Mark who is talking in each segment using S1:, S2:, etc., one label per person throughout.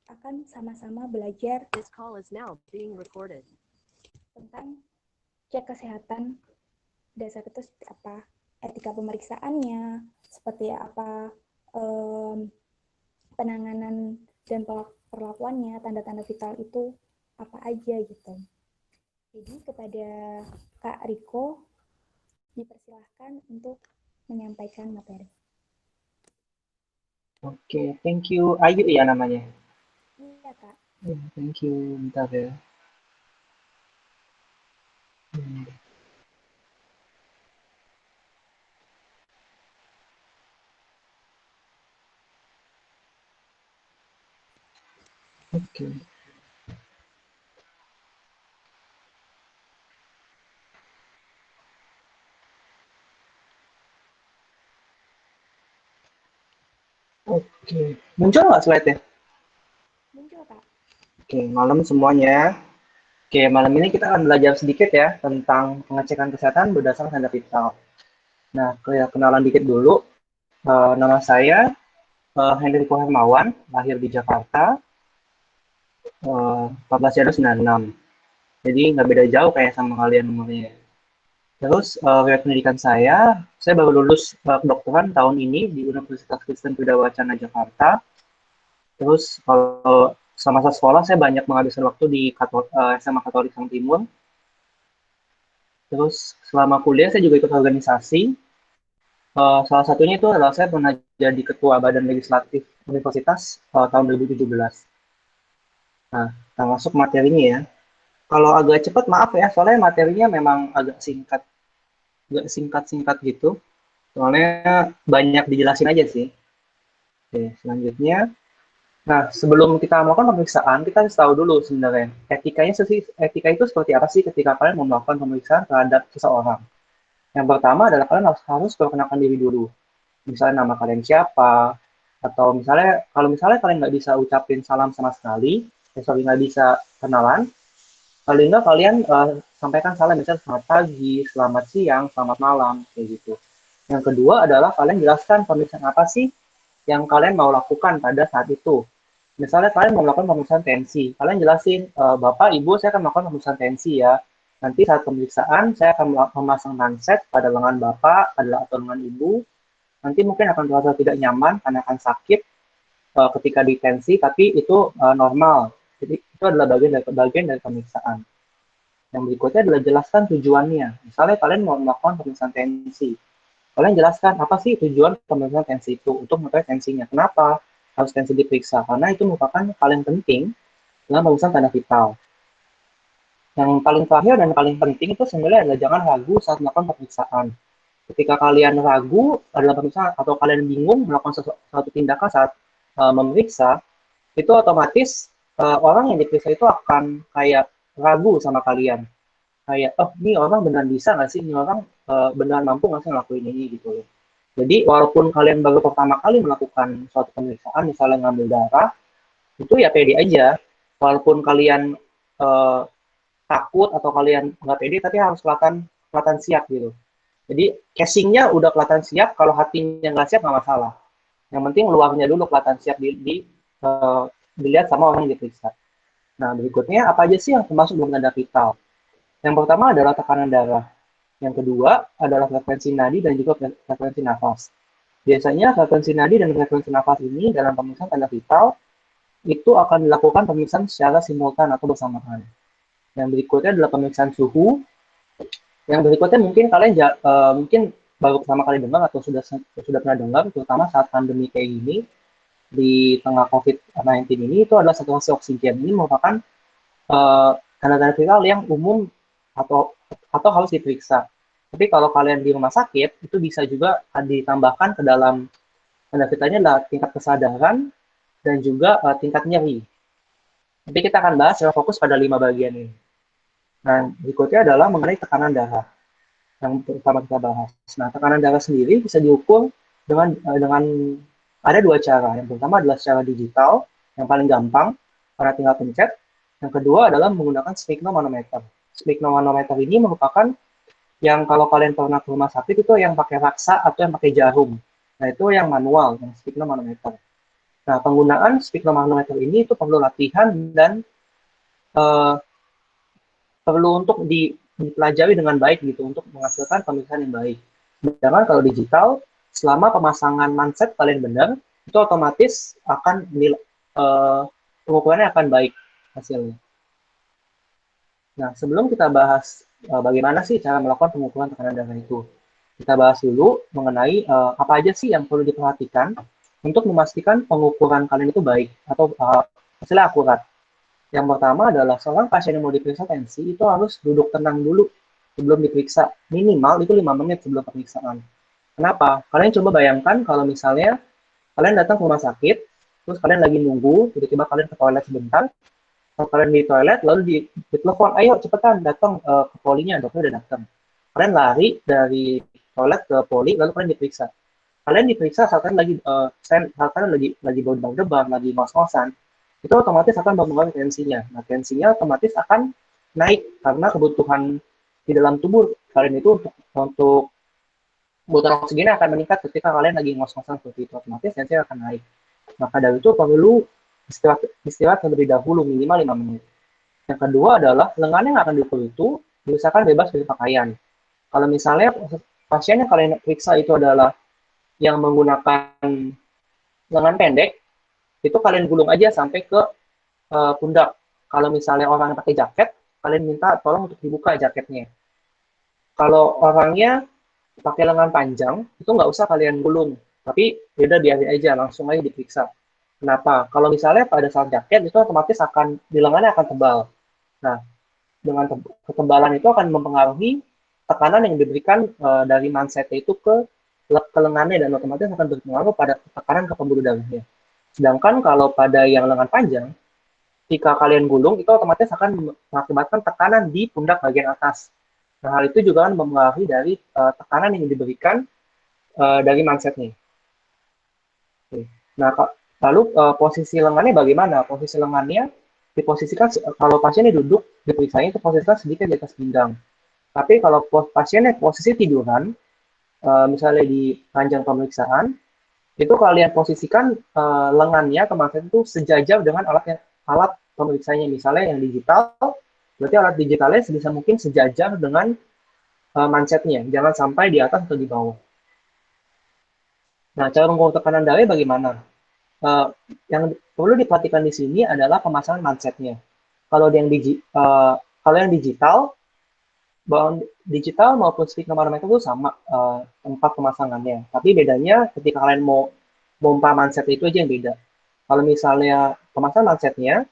S1: akan sama-sama belajar
S2: This call is now being recorded.
S1: tentang cek kesehatan dasar itu seperti apa, etika pemeriksaannya, seperti apa penanganan dan perlakuannya, tanda-tanda vital itu apa aja gitu. Jadi kepada Kak Riko dipersilahkan untuk menyampaikan materi.
S3: Oke, thank you. Ayu ya namanya?
S1: Iya Kak.
S3: Thank you. Bentar ya. Oke. Oke, muncul nggak slide-nya?
S1: Muncul Kak.
S3: Oke, malam semuanya. Oke, malam ini kita akan belajar sedikit ya tentang pengecekan kesehatan berdasarkan tanda vital. Nah, kenalan dikit dulu. Nama saya Hendriko Hermawan, lahir di Jakarta, 14 Januari 96. Jadi nggak beda jauh kayak sama kalian umurnya. Terus riwayat pendidikan saya baru lulus kedokteran tahun ini di Universitas Kristen Tridha Wacana Jakarta. Terus kalau semasa sekolah saya banyak menghabiskan waktu di SMA Katolik Sang Timur. Terus selama kuliah saya juga ikut organisasi. Salah satunya itu adalah saya pernah jadi ketua Badan Legislatif Universitas tahun 2017. Nah, kita masuk materinya ya. Kalau agak cepat maaf ya, soalnya materinya memang agak singkat gitu. Soalnya banyak dijelasin aja sih. Oke, selanjutnya. Nah, sebelum kita melakukan pemeriksaan, kita harus tahu dulu sebenarnya etika itu seperti apa sih ketika kalian mau melakukan pemeriksaan terhadap seseorang. Yang pertama adalah kalian harus perkenalkan diri dulu. Misalnya nama kalian siapa, atau kalau misalnya kalian nggak bisa ucapin salam sama sekali, nggak bisa kenalan, paling nggak kalian sampaikan salam, misalnya selamat pagi, selamat siang, selamat malam, kayak gitu. Yang kedua adalah kalian jelaskan pemeriksaan apa sih yang kalian mau lakukan pada saat itu. Misalnya kalian mau melakukan pemeriksaan tensi, kalian jelasin, Bapak, Ibu, saya akan melakukan pemeriksaan tensi ya. Nanti saat pemeriksaan, saya akan memasang handset pada lengan Bapak atau lengan Ibu. Nanti mungkin akan terasa tidak nyaman karena akan sakit ketika di tensi, tapi itu normal. Jadi itu adalah bagian dari pemeriksaan. Yang berikutnya adalah jelaskan tujuannya. Misalnya kalian mau melakukan pemeriksaan tensi. Kalian jelaskan apa sih tujuan pemeriksaan tensi itu, untuk mengetahui tensinya. Kenapa harus tensi diperiksa? Karena itu merupakan paling penting dalam pemeriksaan tanda vital. Yang paling terakhir dan paling penting itu sebenarnya adalah jangan ragu saat melakukan pemeriksaan. Ketika kalian ragu adalah pemeriksaan atau kalian bingung melakukan suatu tindakan saat memeriksa, itu otomatis orang yang diperiksa itu akan kayak ragu sama kalian. Kayak, oh ini orang beneran bisa nggak sih? Ini orang beneran mampu nggak sih ngelakuin ini gitu loh. Jadi walaupun kalian baru pertama kali melakukan suatu pemeriksaan, misalnya ngambil darah, itu ya pede aja. Walaupun kalian takut atau kalian nggak pede, tapi harus kelihatan siap gitu. Jadi casingnya udah kelihatan siap, kalau hatinya nggak siap nggak masalah. Yang penting luarnya dulu kelihatan siap dilihat sama orang yang diperiksa. Nah, berikutnya apa aja sih yang termasuk dalam tanda vital? Yang pertama adalah tekanan darah. Yang kedua adalah frekuensi nadi dan juga frekuensi nafas. Biasanya frekuensi nadi dan frekuensi nafas ini dalam pemeriksaan tanda vital itu akan dilakukan pemeriksaan secara simultan atau bersamaan. Yang berikutnya adalah pemeriksaan suhu. Yang berikutnya mungkin kalian mungkin baru pertama kali dengar atau sudah pernah dengar, terutama saat pandemi kayak gini, di tengah COVID-19 ini, itu adalah saturasi oksigen. Ini merupakan tanda-tanda vital yang umum atau harus diperiksa. Tapi kalau kalian di rumah sakit, itu bisa juga ditambahkan ke dalam tanda vitalnya adalah tingkat kesadaran dan juga tingkat nyeri. Tapi kita akan bahas secara fokus pada 5 bagian ini. Nah, berikutnya adalah mengenai tekanan darah yang pertama kita bahas. Nah, tekanan darah sendiri bisa diukur dengan ada 2 cara. Yang pertama adalah secara digital, yang paling gampang, karena tinggal pencet. Yang kedua adalah menggunakan sphygmomanometer. Sphygmomanometer ini merupakan yang kalau kalian pernah ke rumah sakit itu yang pakai raksa atau yang pakai jarum. Nah, itu yang manual, yang sphygmomanometer. Nah, penggunaan sphygmomanometer ini itu perlu latihan dan perlu untuk dipelajari dengan baik gitu untuk menghasilkan pemeriksaan yang baik. Sedangkan kalau digital, selama pemasangan manset kalian benar, itu otomatis akan pengukurannya akan baik hasilnya. Nah, sebelum kita bahas bagaimana sih cara melakukan pengukuran tekanan darah itu, kita bahas dulu mengenai apa aja sih yang perlu diperhatikan untuk memastikan pengukuran kalian itu baik atau hasilnya akurat. Yang pertama adalah seorang pasien yang mau diperiksa tensi itu harus duduk tenang dulu sebelum diperiksa. Minimal itu 5 menit sebelum pemeriksaan. Kenapa? Kalian coba bayangkan kalau misalnya kalian datang ke rumah sakit, terus kalian lagi nunggu, tiba-tiba kalian ke toilet sebentar, kalau kalian di toilet, lalu ditelepon, ayo cepetan datang ke polinya, dokter udah datang. Kalian lari dari toilet ke poli, lalu kalian diperiksa. Kalian diperiksa saat kalian lagi bau demam, lagi ngos-ngosan, itu otomatis akan mempengaruhi tensinya. Nah, tensinya otomatis akan naik karena kebutuhan di dalam tubuh kalian itu untuk kebutuhan oksigen akan meningkat ketika kalian lagi ngos-ngosan seperti itu. Otomatis tensinya akan naik. Maka dari itu perlu istirahat terlebih dahulu minimal 5 menit. Yang kedua adalah lengan yang akan diukur itu diusahakan bebas dari pakaian. Kalau misalnya pasien yang kalian periksa itu adalah yang menggunakan lengan pendek, itu kalian gulung aja sampai ke pundak. Kalau misalnya orang yang pakai jaket, kalian minta tolong untuk dibuka jaketnya. Kalau orangnya pakai lengan panjang, itu nggak usah kalian gulung. Tapi beda biarin aja, langsung aja diperiksa. Kenapa? Kalau misalnya pada saat jaket, itu otomatis akan, di lengannya akan tebal. Nah, dengan ketebalan itu akan mempengaruhi tekanan yang diberikan dari manset itu ke lengannya dan otomatis akan berpengaruh pada tekanan ke pembuluh darahnya. Sedangkan kalau pada yang lengan panjang, jika kalian gulung, itu otomatis akan mengakibatkan tekanan di pundak bagian atas. Nah, hal itu juga akan mempengaruhi dari tekanan yang diberikan dari mansetnya. Nah, lalu posisi lengannya bagaimana? Posisi lengannya diposisikan, kalau pasiennya duduk, diperiksanya itu posisikan sedikit di atas pinggang. Tapi kalau pasiennya posisi tiduran, misalnya di panjang pemeriksaan, itu kalian posisikan lengannya ke manset itu sejajar dengan alat pemeriksanya. Misalnya yang digital, berarti alat digitalnya sebisa mungkin sejajar dengan mansetnya. Jangan sampai di atas atau di bawah. Nah, cara mengukur tekanan darah bagaimana? Yang perlu diperhatikan di sini adalah pemasangan mansetnya. Kalau yang digital, digital maupun sphygmomanometer itu sama tempat pemasangannya. Tapi bedanya ketika kalian mau pompa manset itu aja yang beda. Kalau misalnya pemasangan mansetnya,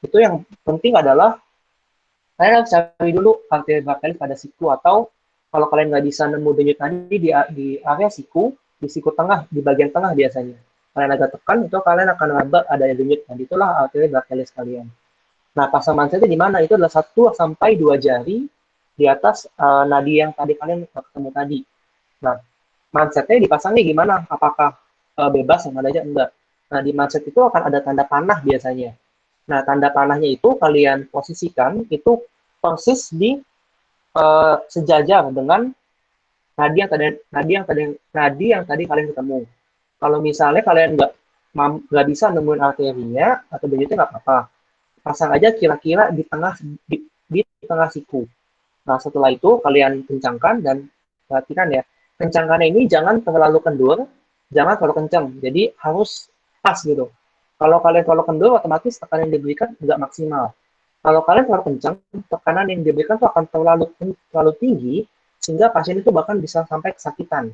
S3: itu yang penting adalah kalian harus cari dulu arteri brachialis pada siku, atau kalau kalian nggak bisa nemu denyut nadi di area siku, di siku tengah, di bagian tengah biasanya. Kalian agak tekan, itu kalian akan raba ada denyut nadi, itulah arteri brachialis kalian. Nah, pasang mansetnya di mana? Itu adalah 1 sampai 2 jari di atas nadi yang tadi kalian ketemu tadi. Nah, mansetnya dipasangnya gimana? Apakah bebas yang ada aja? Enggak. Nah, di manset itu akan ada tanda panah biasanya. Nah, tanda panahnya itu kalian posisikan itu persis di sejajar dengan nadi yang tadi kalian ketemu. Kalau misalnya kalian nggak bisa nemuin arterinya atau denyutnya nggak apa-apa, pasang aja kira-kira di tengah siku. Nah, setelah itu kalian kencangkan dan perhatikan ya, kencangkannya ini jangan terlalu kendur, jangan terlalu kencang. Jadi harus pas gitu. Kalau kalian terlalu kendur, otomatis tekanan yang diberikan nggak maksimal. Kalau kalian terlalu kencang, tekanan yang diberikan itu akan terlalu tinggi, sehingga pasien itu bahkan bisa sampai kesakitan.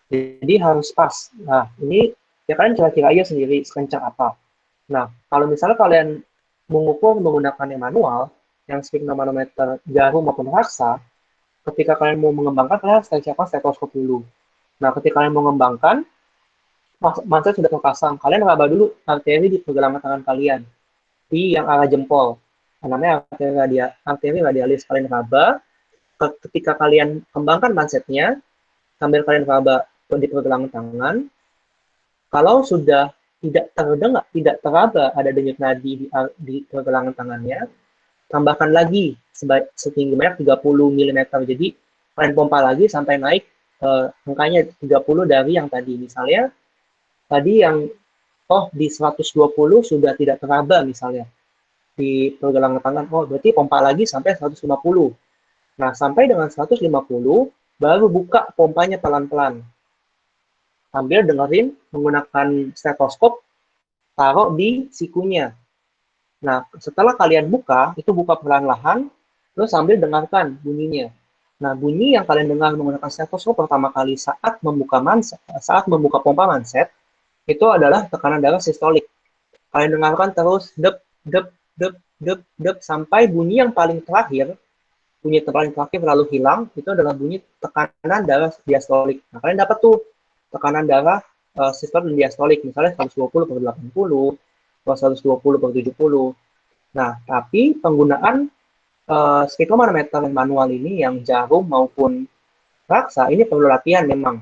S3: Jadi harus pas. Nah, ini ya kalian kira-kira aja sendiri sekencang apa. Nah, kalau misalnya kalian mengukur menggunakan yang manual, yang sphygmomanometer jarum maupun raksa, ketika kalian mau mengembangkan, kalian harus siapkan stetoskop dulu. Nah, ketika kalian mau mengembangkan, manset sudah terpasang, kalian raba dulu arteri di pergelangan tangan kalian, di yang arah jempol. Namanya arteri radialis. Kalian raba, ketika kalian kembangkan mansetnya, sambil kalian raba di pergelangan tangan, kalau sudah tidak teraba ada denyut nadi di pergelangan tangannya, tambahkan lagi setinggi banyak 30 mm. Jadi kalian pompa lagi sampai naik angkanya 30 dari yang tadi. Misalnya tadi yang oh di 120 sudah tidak teraba misalnya di pergelangan tangan, oh berarti pompa lagi sampai 150. Nah, sampai dengan 150, baru buka pompanya pelan-pelan. Sambil dengerin menggunakan stetoskop, taruh di sikunya. Nah, setelah kalian buka, itu buka perlahan-lahan, terus sambil dengarkan bunyinya. Nah, bunyi yang kalian dengar menggunakan stetoskop pertama kali saat membuka pompa manset, itu adalah tekanan darah sistolik. Kalian dengarkan terus dep, dep, dep, dep, dep, sampai bunyi yang paling terakhir, bunyi paling terakhir lalu hilang, itu adalah bunyi tekanan darah diastolik. Nah, kalian dapat tuh tekanan darah sistolik dan diastolik, misalnya 120 per 80, atau 120 per 70. Nah, tapi penggunaan sphygmomanometer manual ini yang jarum maupun raksa ini perlu latihan memang.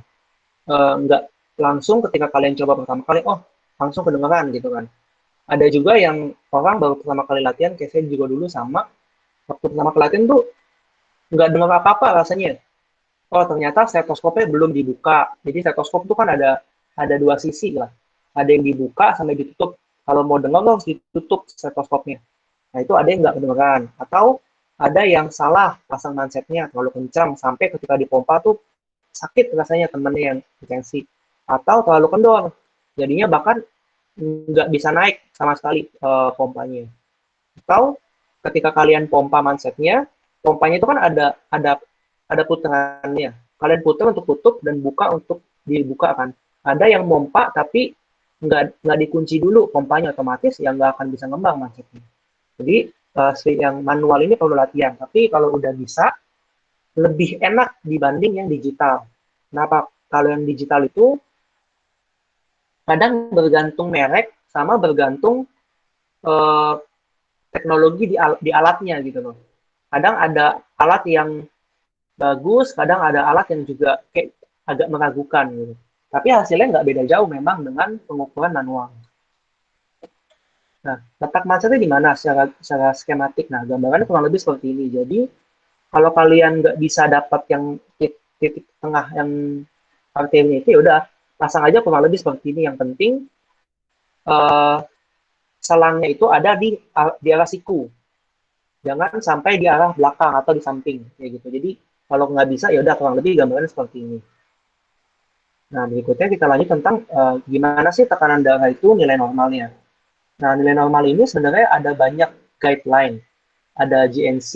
S3: Nggak langsung ketika kalian coba pertama kali, oh langsung kedengeran gitu kan. Ada juga yang orang baru pertama kali latihan, kayak saya juga dulu sama, waktu pertama kali latihan tuh nggak dengar apa-apa rasanya. Oh ternyata stetoskopnya belum dibuka. Jadi stetoskop itu kan ada dua sisi lah. Ada yang dibuka sampai ditutup. Kalau mau dengar harus ditutup stetoskopnya. Nah itu ada yang nggak kedengeran. Atau ada yang salah pasang mansetnya terlalu kencang sampai ketika dipompa tuh sakit rasanya temennya yang hipertensi. Atau terlalu kendor. Jadinya bahkan nggak bisa naik sama sekali pompanya. Atau ketika kalian pompa mansetnya, pompanya itu kan ada putarannya. Kalian putar untuk tutup dan buka untuk dibuka kan. Ada yang pompa tapi nggak dikunci dulu pompanya, otomatis ya nggak akan bisa ngembang mansetnya. Jadi yang manual ini perlu latihan. Tapi kalau udah bisa, lebih enak dibanding yang digital. Kenapa? Kalau yang digital itu kadang bergantung merek sama bergantung eh, teknologi di alatnya gitu loh. Kadang ada alat yang bagus, kadang ada alat yang juga kayak agak meragukan gitu. Tapi hasilnya nggak beda jauh memang dengan pengukuran manual. Nah, letak mansetnya di mana secara skematik? Nah, gambarannya kurang lebih seperti ini. Jadi, kalau kalian nggak bisa dapat yang titik tengah yang arterinya itu, ya udah pasang aja kurang lebih seperti ini. Yang penting eh, selangnya itu ada di arah siku. Jangan sampai di arah belakang atau di samping kayak gitu. Jadi kalau nggak bisa ya udah kurang lebih gambaran seperti ini. Nah berikutnya kita lanjut tentang gimana sih tekanan darah itu nilai normalnya. Nah nilai normal ini sebenarnya ada banyak guideline. Ada GNC,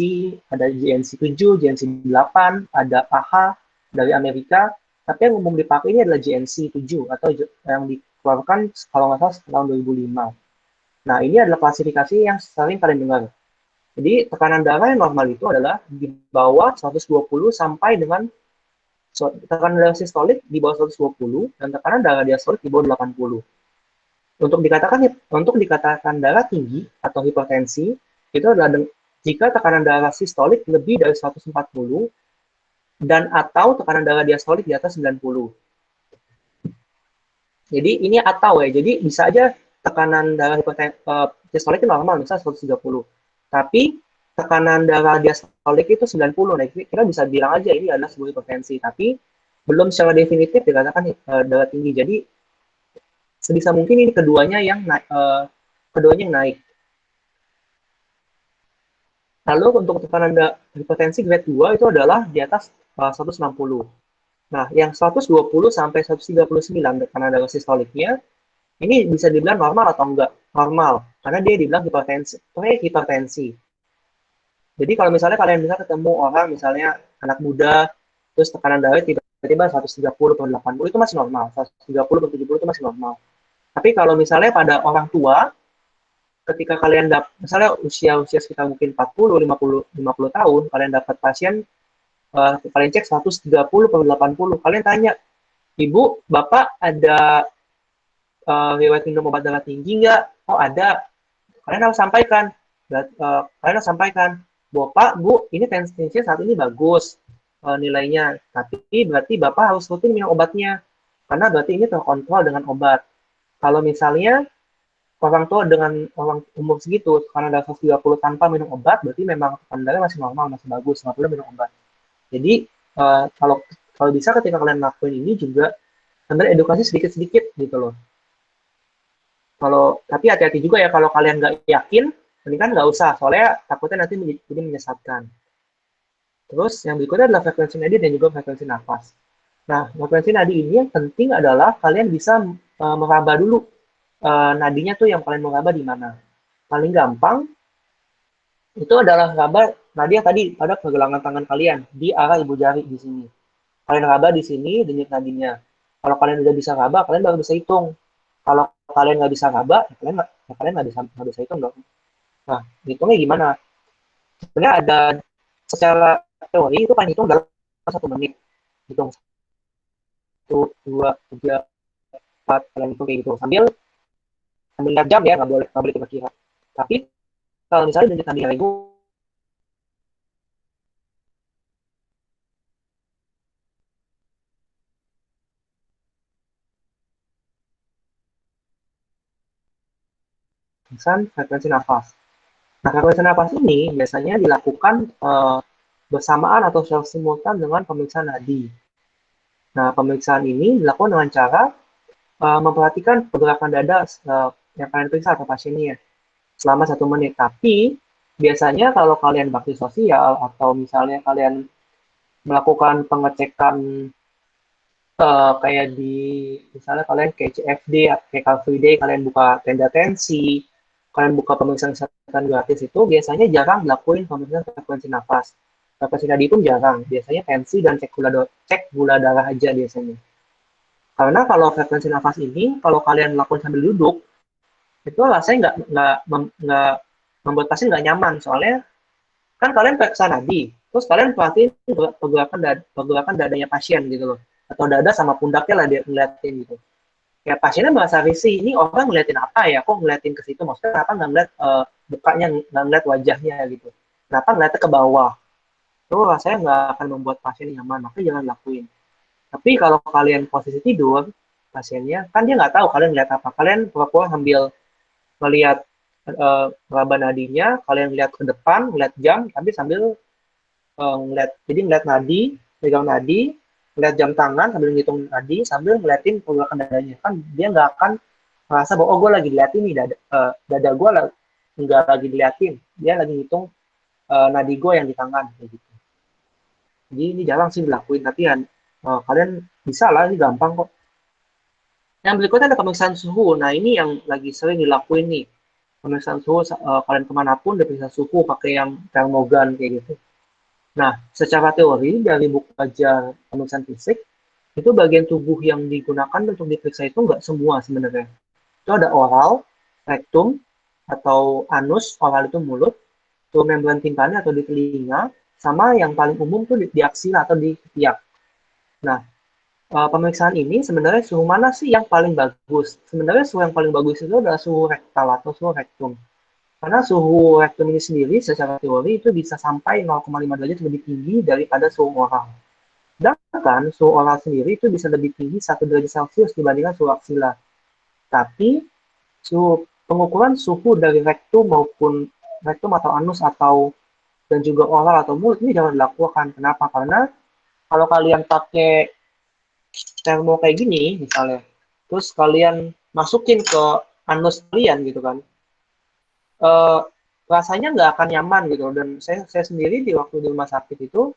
S3: ada GNC 7, GNC 8, ada AHA dari Amerika. Tapi yang umum dipakai ini adalah GNC 7 atau yang dikeluarkan kalau nggak salah tahun 2005. Nah ini adalah klasifikasi yang sering kalian dengar. Jadi tekanan darah yang normal itu adalah di bawah 120 sampai dengan tekanan darah sistolik di bawah 120 dan tekanan darah diastolik di bawah 80. Untuk dikatakan darah tinggi atau hipertensi itu adalah jika tekanan darah sistolik lebih dari 140 dan atau tekanan darah diastolik di atas 90. Jadi ini atau ya. Jadi bisa aja tekanan darah sistolik itu normal misalnya 130. Tapi tekanan darah diastolik itu 90. Nah, kita bisa bilang aja ini adalah sebuah hipertensi, tapi belum secara definitif dikatakan darah tinggi. Jadi sebisa mungkin ini keduanya yang naik. Lalu untuk tekanan hipertensi grade 2 itu adalah di atas 160. Nah, yang 120 sampai 139 tekanan darah sistoliknya ini bisa dibilang normal atau enggak? Normal, karena dia dibilang hipertensi. Jadi kalau misalnya kalian bisa ketemu orang, misalnya anak muda, terus tekanan darah tiba-tiba 130 per 80 itu masih normal, 130 per 70 itu masih normal. Tapi kalau misalnya pada orang tua, ketika kalian misalnya usia sekitar mungkin 40, 50 tahun, kalian dapat pasien, kalian cek 130 per 80, kalian tanya, Ibu, Bapak ada riwayat minum obat darah tinggi nggak? Oh ada. Kalian harus sampaikan, Bapak, Bu, ini tensinya saat ini bagus nilainya, tapi berarti Bapak harus rutin minum obatnya, karena berarti ini terkontrol dengan obat. Kalau misalnya orang tua dengan orang umur segitu, karena ada 130 tanpa minum obat, berarti memang tekanan darah masih normal, masih bagus, nggak perlu minum obat. Jadi, kalau bisa ketika kalian lakuin ini juga, sebenarnya edukasi sedikit-sedikit gitu loh. Tapi hati-hati juga ya kalau kalian nggak yakin, mendingan nggak usah, soalnya takutnya nanti jadi menyesatkan. Terus yang berikutnya adalah frekuensi nadi dan juga frekuensi nafas. Nah, frekuensi nadi ini yang penting adalah kalian bisa meraba dulu nadinya tuh yang kalian meraba di mana. Paling gampang itu adalah raba nadi yang tadi pada pergelangan tangan kalian di arah ibu jari di sini. Kalian raba di sini denyut nadinya. Kalau kalian udah bisa raba, kalian baru bisa hitung. Kalau kalian nggak bisa raba, kalian nggak bisa hitung dong. Nah, hitungnya gimana? Sebenarnya ada secara teori itu kan hitung dalam 1 menit. Hitung 1, 2, 3, 4, kalian hitung kayak gitu. Sambil lihat jam ya, nggak boleh kira-kira. Tapi kalau misalnya denyut nadi regu, frekuensi nafas. Nah, frekuensi nafas ini biasanya dilakukan bersamaan atau secara simultan dengan pemeriksaan nadi. Nah, pemeriksaan ini dilakukan dengan cara memperhatikan pergerakan dada yang kalian periksa atau pasiennya selama 1 menit. Tapi biasanya kalau kalian bakti sosial atau misalnya kalian melakukan pengecekan kayak di misalnya kalian kayak CFD, kayak Car Free Day, kalian buka tenda tensi, kalian buka pemeriksaan kesehatan gratis itu biasanya jarang dilakuin pemeriksaan frekuensi nafas. Frekuensi nadi pun jarang. Biasanya tensi dan cek gula darah aja biasanya. Karena kalau frekuensi nafas ini, kalau kalian lakukan sambil duduk, itu rasanya nggak membuat pasien nggak nyaman. Soalnya kan kalian periksa nadi, terus kalian perhatiin pergerakan dadanya pasien gitu loh. Atau dada sama pundaknya lah dia ngeliatin gitu. Ya pasiennya merasa risih, ini orang ngeliatin apa ya, kok ngeliatin ke situ, maksudnya kenapa nggak ngeliat mukanya, nggak ngeliat wajahnya gitu, kenapa ngeliatnya ke bawah, itu rasanya nggak akan membuat pasien nyaman, makanya jangan lakuin. Tapi kalau kalian posisi tidur, pasiennya, kan dia nggak tahu kalian ngeliat apa, kalian pura-pura sambil ngeliat raba nadinya, kalian lihat ke depan, ngeliat jam, tapi sambil ngeliat nadi, pegang nadi, ngeliat jam tangan sambil ngitung nadi, sambil ngeliatin pergerakan dadanya. Kan dia nggak akan merasa bahwa oh gue lagi diliatin nih, dada gue nggak lagi diliatin, dia lagi ngitung nadi gue yang di tangan kayak gitu. Jadi ini jarang sih dilakuin, tapi ya kalian bisa lah, ini gampang kok. Yang berikutnya ada pemeriksaan suhu. Nah ini yang lagi sering dilakuin nih, pemeriksaan suhu kalian kemanapun udah periksa suhu pakai yang termogan kayak gitu. Nah, secara teori dari buku ajar pemeriksaan fisik, itu bagian tubuh yang digunakan untuk diperiksa itu nggak semua sebenarnya. Itu ada oral, rektum, atau anus, oral itu mulut, tuh membran timpani atau di telinga, sama yang paling umum tuh di aksila atau di ketiak. Nah, pemeriksaan ini sebenarnya suhu mana sih yang paling bagus? Sebenarnya suhu yang paling bagus itu adalah suhu rektal atau suhu rektum. Karena suhu rektum ini sendiri secara teori itu bisa sampai 0,5 derajat lebih tinggi daripada suhu oral. Sedangkan suhu oral sendiri itu bisa lebih tinggi 1 derajat Celcius dibandingkan suhu aksila. Tapi pengukuran suhu dari rektum maupun rektum atau anus atau dan juga oral atau mulut ini jangan dilakukan. Kenapa? Karena kalau kalian pakai termo kayak gini misalnya, terus kalian masukin ke anus kalian gitu kan, rasanya nggak akan nyaman gitu. Dan saya sendiri di waktu di rumah sakit itu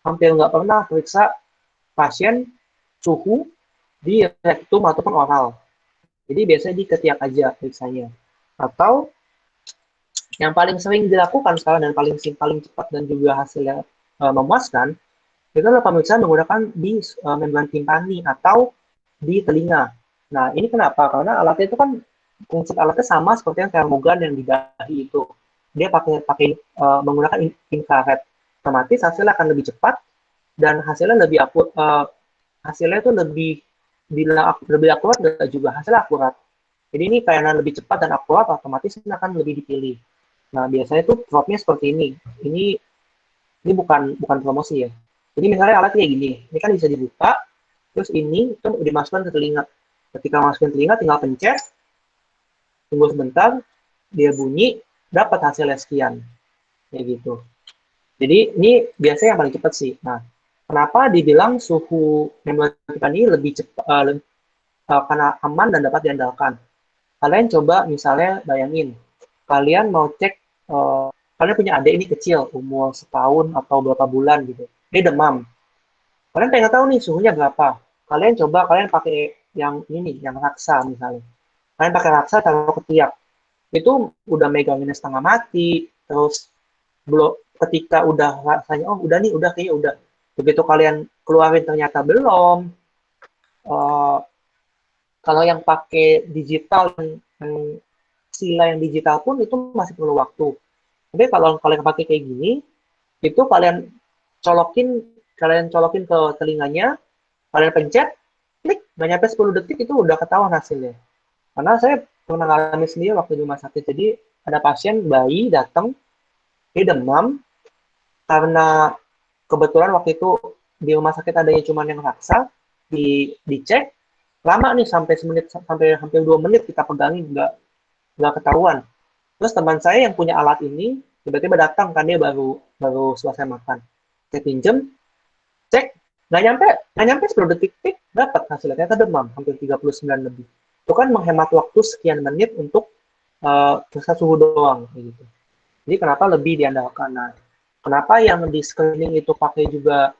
S3: hampir nggak pernah periksa pasien suhu di rektum ataupun oral. Jadi biasanya di ketiak aja periksanya. Atau yang paling sering dilakukan sekarang dan paling cepat dan juga hasilnya memuaskan, itu adalah pemeriksaan menggunakan di membran timpani atau di telinga. Nah, ini kenapa? Karena alatnya itu kan fungsi alatnya sama seperti yang termogan yang di dahi itu. Dia pakai menggunakan infrared. Otomatis hasilnya akan lebih cepat dan hasilnya lebih hasilnya itu lebih akurat dan juga hasilnya akurat. Jadi ini karena lebih cepat dan akurat, otomatis ini akan lebih dipilih. Nah, biasanya tuh propnya seperti ini. Ini bukan promosi ya. Jadi misalnya alat kayak gini, ini kan bisa dibuka, terus ini itu dimasukkan ke telinga. Ketika masukin telinga, tinggal pencet, tunggu sebentar, dia bunyi, dapat hasilnya sekian. Kayak gitu. Jadi ini biasanya yang paling cepat sih. Nah, kenapa dibilang suhu membran ini lebih cepat karena aman dan dapat diandalkan? kalian coba misalnya bayangin, kalian mau cek, kalian punya adik ini kecil, umur setahun atau berapa bulan gitu, dia demam. Kalian pengen tahu nih suhunya berapa. Kalian pakai yang ini, yang raksa misalnya. Kalian pakai raksa taruh ketiak. Itu udah meganginnya setengah mati, terus belum ketika udah rasanya, oh udah nih, udah kayaknya udah. Begitu kalian keluarin ternyata belum. Eh, Kalau yang pakai digital, yang sila yang digital pun itu masih perlu waktu. Tapi kalau kalian pakai kayak gini, itu colokin, kalian colokin ke telinganya, kalian pencet, klik, nggak nyampe 10 detik itu udah ketahuan hasilnya. Karena saya pernah ngalami sendiri waktu di rumah sakit. Jadi ada pasien bayi datang, dia demam, karena kebetulan waktu itu di rumah sakit adanya cuma yang raksa, dicek, lama nih sampai hampir 2 menit kita pegangin, nggak ketahuan. Terus teman saya yang punya alat ini tiba-tiba datang kan, dia baru baru selesai makan. Saya pinjem, cek, nggak nyampe 10 detik, dapat hasilnya, ternyata demam hampir 39 lebih. Itu kan menghemat waktu sekian menit untuk periksa suhu doang gitu. Jadi kenapa lebih diandalkan? Nah, kenapa yang di screening itu pakai juga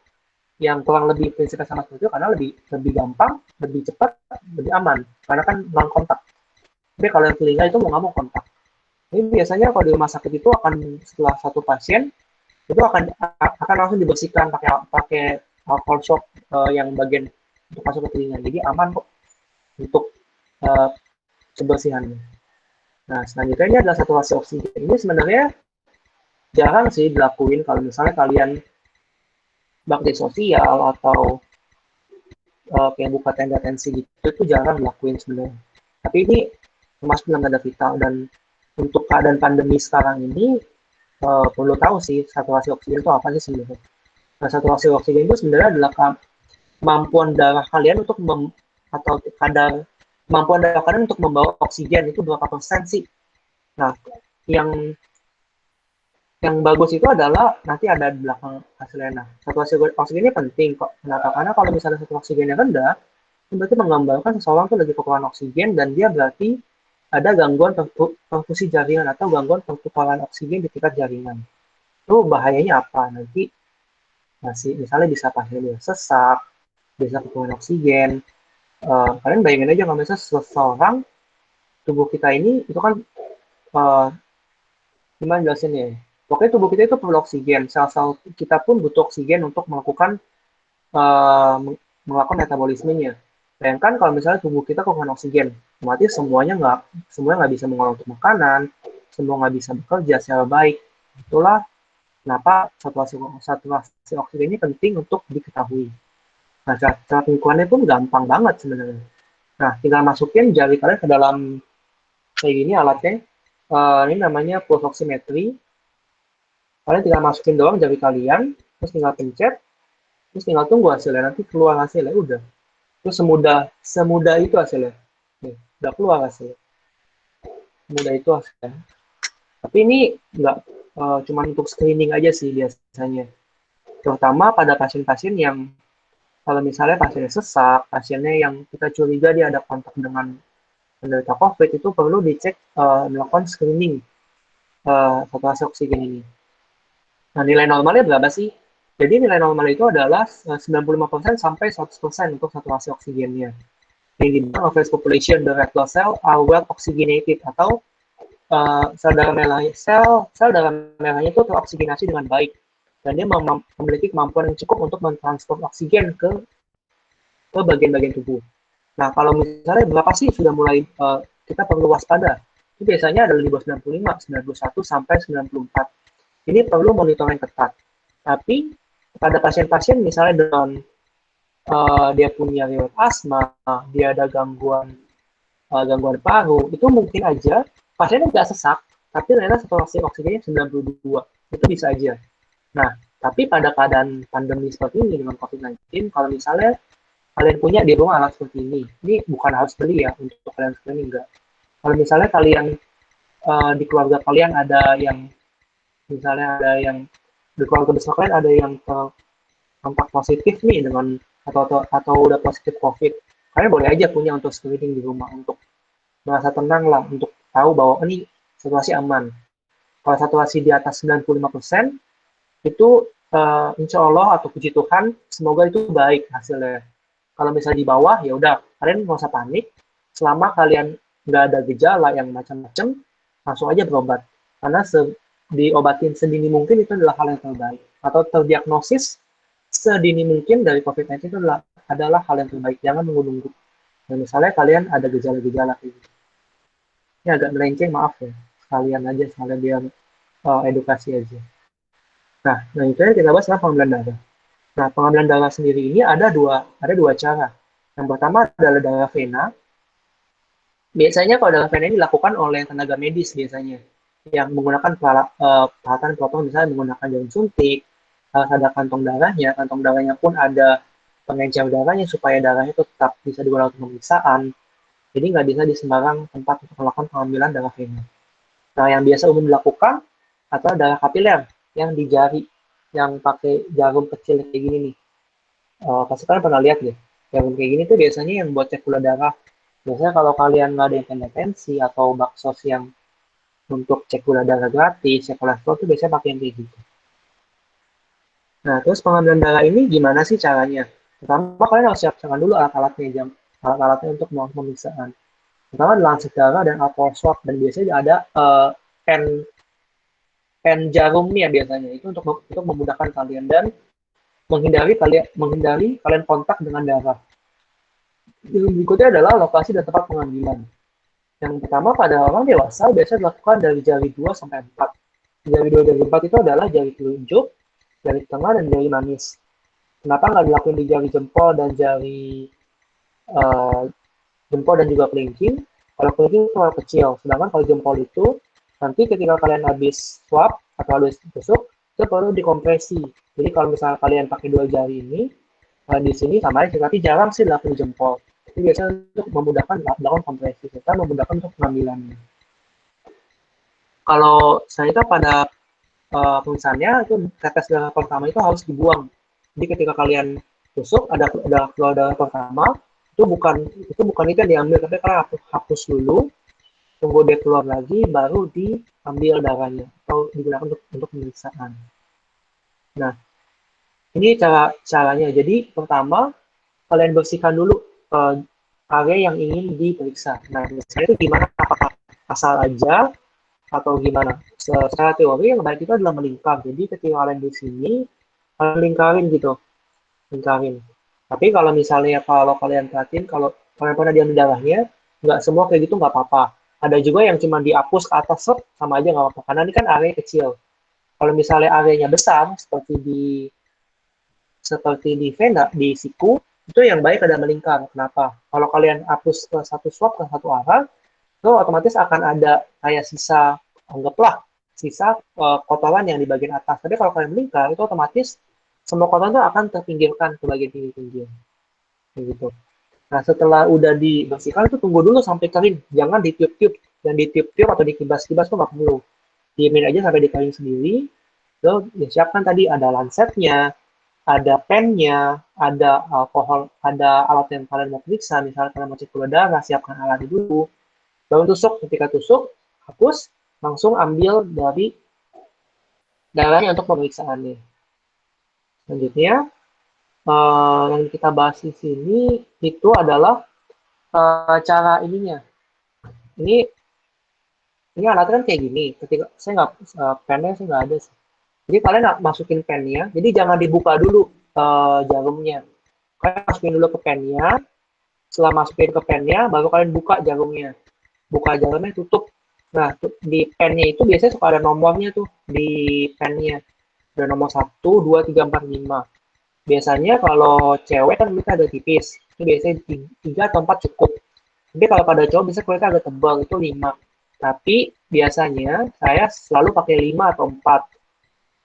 S3: yang kurang lebih prinsipnya sama seperti itu, karena lebih lebih gampang, lebih cepat, lebih aman, karena kan non kontak. Tapi kalau yang telinga itu mau nggak mau kontak. Ini biasanya kalau di rumah sakit itu akan setelah satu pasien itu akan langsung dibersihkan pakai pakai alcohol shock, yang bagian untuk masuk ke telinga. Jadi aman kok untuk uh, kebersihannya. Nah, selanjutnya ini adalah saturasi oksigen. Ini sebenarnya jarang sih dilakuin kalau misalnya kalian bakti sosial atau kayak buka tenda tensi gitu, itu jarang dilakuin sebenarnya. Tapi ini termasuk dalam tanda vital, dan untuk keadaan pandemi sekarang ini perlu tahu sih saturasi oksigen itu apa sih sebenarnya. Nah, saturasi oksigen itu sebenarnya adalah kemampuan darah kalian untuk atau kadar kemampuan darah kalian untuk membawa oksigen itu berapa persen sih. Nah, yang bagus itu adalah nanti ada di belakang hasilnya. Nah, saturasi oksigen ini penting kok. Kenapa? Karena kalau misalnya saturasi oksigennya rendah, itu berarti menggambarkan seseorang tuh lagi kekurangan oksigen, dan dia berarti ada gangguan perfusi jaringan atau gangguan pertukaran oksigen di tingkat jaringan. Itu bahayanya apa? Nanti misalnya bisa pasiennya sesak, bisa kekurangan oksigen. Kalian bayangin aja kalau misalnya seseorang, tubuh kita ini itu kan gimana jelasinnya ya? Pokoknya tubuh kita itu perlu oksigen. Sel-sel kita pun butuh oksigen untuk melakukan metabolismenya. Bayangkan kalau misalnya tubuh kita kekurangan oksigen, otomatis semuanya nggak bisa mengolah untuk makanan, semua nggak bisa bekerja secara baik. Itulah kenapa saturasi oksigen ini penting untuk diketahui. Nah, cara pengukurannya pun gampang banget sebenarnya. Nah, tinggal masukin jari kalian ke dalam kayak gini alatnya. Ini namanya pulse oximetry. Kalian tinggal masukin doang jari kalian, terus tinggal pencet, terus tinggal tunggu hasilnya. Nanti keluar hasilnya, udah. Itu semudah itu hasilnya. Nih, udah keluar hasilnya. Semudah itu hasilnya. Tapi ini nggak cuma untuk screening aja sih biasanya. Terutama pada pasien-pasien yang kalau misalnya pasiennya sesak, pasiennya yang kita curiga dia ada kontak dengan penderita COVID, itu perlu dicek melakukan screening saturasi oksigen ini. Nah, nilai normalnya berapa sih? Jadi nilai normal itu adalah 95% sampai 100% untuk saturasi oksigennya. Yang dibilang average population the red blood cell are well oxygenated, atau sel darah merahnya itu teroksigenasi dengan baik, dan dia memiliki kemampuan yang cukup untuk mentransport oksigen ke bagian-bagian tubuh. Nah, kalau misalnya berapa sih sudah mulai kita perlu waspada? Itu biasanya ada di bawah 95, 91 sampai 94. Ini perlu monitoring ketat. Tapi pada pasien-pasien misalnya dengan dia punya riwayat asma, dia ada gangguan paru, itu mungkin aja pasiennya nggak sesak, tapi ternyata saturasi oksigennya 92. Itu bisa aja. Nah, tapi pada keadaan pandemi seperti ini dengan COVID-19, kalau misalnya kalian punya di rumah alat seperti ini bukan harus beli ya untuk kalian screening, enggak. Kalau misalnya kalian di keluarga kalian ada yang di keluarga besar kalian ada yang terkontak positif nih atau udah positif COVID, kalian boleh aja punya untuk screening di rumah untuk merasa tenang lah untuk tahu bahwa ini situasi aman. Kalau saturasi di atas 95%, itu insya Allah atau puji Tuhan, semoga itu baik hasilnya. Kalau misalnya di bawah, ya udah, kalian nggak usah panik. Selama kalian nggak ada gejala yang macam-macam, langsung aja berobat. Karena diobatin sedini mungkin itu adalah hal yang terbaik. Atau terdiagnosis sedini mungkin dari COVID-19 itu adalah hal yang terbaik. Jangan nunggu-nunggu. Nah, misalnya kalian ada gejala-gejala kayak gitu. Ini agak melenceng, maaf ya. Sekalian biar edukasi aja. Nah itu ya kita bahas tentang pengambilan darah. Nah, pengambilan darah sendiri ini ada dua cara. Yang pertama adalah darah vena. Biasanya kalau darah vena ini dilakukan oleh tenaga medis biasanya, yang menggunakan peralatan potong, misalnya menggunakan jarum suntik, harus ada kantong darahnya pun ada pengencer darahnya supaya darahnya itu tetap bisa digunakan untuk pemeriksaan. Jadi nggak bisa di sembarang tempat untuk melakukan pengambilan darah vena. Nah, yang biasa umum dilakukan adalah darah kapiler yang di jari, yang pakai jarum kecil kayak gini nih. Pasti kalian pernah lihat deh, jarum kayak gini tuh biasanya yang buat cek gula darah. Biasanya kalau kalian nggak ada hipertensi atau baksos yang untuk cek gula darah gratis, cek kolesterol tuh biasanya pakai yang kayak gitu. Nah, terus pengambilan darah ini gimana sih caranya? Pertama, kalian harus siapkan dulu alat-alatnya untuk melakukan pemeriksaan. Pertama, lancet darah dan alkohol swab, dan biasanya ada pen pen jarum nih ya biasanya, itu untuk memudahkan kalian dan menghindari kalian kontak dengan darah. Yang berikutnya adalah lokasi dan tempat pengambilan. Yang pertama pada orang dewasa biasanya dilakukan dari jari 2 sampai 4. Jari 2 dan 4 itu adalah jari telunjuk, jari tengah, dan jari manis. Kenapa nggak dilakukan di jari jempol dan uh, juga kelingking? Kalau kelingking itu terlalu kecil, sedangkan kalau jempol itu nanti ketika kalian habis swab atau habis tusuk, itu perlu dikompresi. Jadi kalau misalnya kalian pakai dua jari ini, di sini sama aja, tapi jarang sih dilakukan di jempol. Itu biasanya untuk memudahkan melakukan kompresi, serta memudahkan untuk pengambilannya. Kalau saya pada pemirsaannya, itu tetes darah pertama itu harus dibuang. Jadi ketika kalian tusuk, ada keluar darah pertama, itu bukan itu yang diambil, tapi kalian hapus dulu, tunggu dia keluar lagi, baru diambil darahnya, atau digunakan untuk pemeriksaan. Nah, ini caranya. Jadi pertama, kalian bersihkan dulu area yang ingin diperiksa. Nah, misalnya itu gimana? Apakah asal aja atau gimana? Secara teori yang baik itu adalah melingkar. Jadi ketika kalian di sini, kalian lingkarin. Tapi kalau misalnya kalian perhatiin, kalau kalian pernah diambil darahnya, nggak semua kayak gitu nggak apa-apa. Ada juga yang cuma dihapus ke atas, sama aja nggak apa-apa. Karena ini kan area kecil. Kalau misalnya areanya besar, seperti di vena, di siku, itu yang baik ada melingkar. Kenapa? Kalau kalian hapus ke satu swab ke satu arah, itu otomatis akan ada kayak sisa, anggaplah, sisa kotoran yang di bagian atas. Tapi kalau kalian melingkar, itu otomatis semua kotoran itu akan terpinggirkan ke bagian pinggir-pinggir. Gitu. Nah, setelah udah dibersihkan, itu tunggu dulu sampai kering. Jangan ditiup-tiup. Dan ditiup-tiup atau dikibas-kibas itu nggak perlu. Diemin aja sampai dikering sendiri. Lalu disiapkan tadi ada lancetnya, ada pennya, ada alkohol, ada alat yang kalian mau periksa, misalnya kalian mau cek gula darah, siapkan alatnya dulu. Baru tusuk, ketika tusuk, hapus, langsung ambil dari darahnya untuk pemeriksaannya. Selanjutnya, yang kita bahas di sini itu adalah cara ininya. Ini alatnya kan kayak gini. Ketika saya pennya saya nggak ada sih. Jadi kalian masukin pennya, jadi jangan dibuka dulu jarumnya. Kalian masukin dulu ke pennya, setelah masukin ke pennya, baru kalian buka jarumnya. Buka jarumnya, tutup. Nah, di pennya itu biasanya suka ada nomornya tuh, di pennya. Ada nomor 1, 2, 3, 4, 5. Biasanya kalau cewek kan kulitnya agak tipis. Itu biasanya 3 atau 4 cukup. Tapi kalau pada cowok biasanya kulitnya agak tebal, itu 5. Tapi biasanya saya selalu pakai 5 atau 4.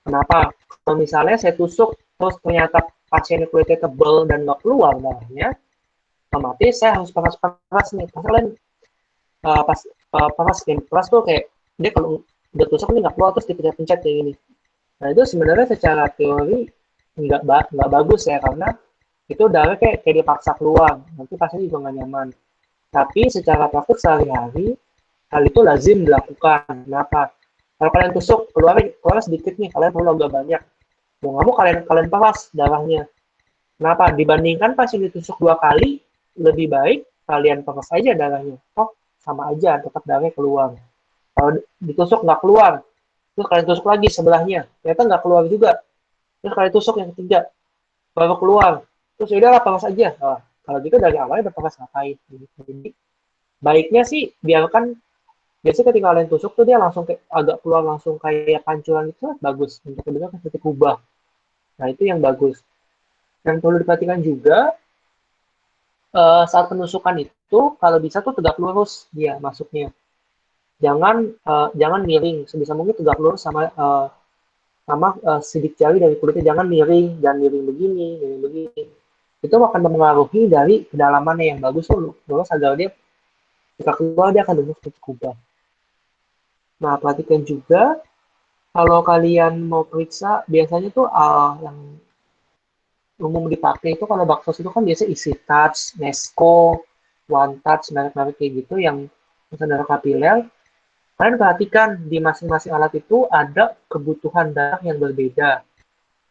S3: Kenapa? Kalau misalnya saya tusuk, terus ternyata pasiennya kulitnya tebal dan nggak keluar darahnya, otomatis saya harus panas nih. Pas kalian panas tuh kayak dia kalau udah tusuk ini nggak keluar terus dipencet-pencet kayak gini. Nah itu sebenarnya secara teori nggak bagus ya, karena itu darah kayak dipaksa keluar, nanti pasiennya juga nggak nyaman. Tapi secara praktik sehari-hari, hal itu lazim dilakukan. Kenapa? Kalau kalian tusuk, keluar sedikit nih, kalian perlu agak banyak. Mau nggak mau kalian peras darahnya. Kenapa? Dibandingkan pas yang ditusuk 2 kali, lebih baik kalian peras aja darahnya. Oh, sama aja, tetap darahnya keluar. Kalau ditusuk nggak keluar, terus kalian tusuk lagi sebelahnya, ternyata nggak keluar juga. Terus kalian tusuk yang ketiga, baru keluar. Terus ya udahlah peras aja. Nah, kalau gitu dari awalnya berperas ngapain? Jadi baiknya sih biarkan. Biasanya ketika kalian tusuk tuh dia langsung kayak agak keluar langsung kayak pancuran itu bagus untuk kedua titik kubah. Nah itu yang bagus. Yang perlu diperhatikan juga saat penusukan itu kalau bisa tuh tegak lurus dia masuknya. Jangan miring, sebisa mungkin tegak lurus sama sidik jari dari kulitnya, jangan miring begini, miring begini. Itu akan mempengaruhi dari kedalamannya yang bagus tuh lurus agar dia ketika keluar dia akan lurus titik kubah. Nah perhatikan juga kalau kalian mau periksa biasanya tuh yang umum dipakai itu kalau baksos itu kan biasa isi touch, Nesco, One Touch, merek-merek kayak gitu yang darah kapiler. Kalian perhatikan di masing-masing alat itu ada kebutuhan darah yang berbeda.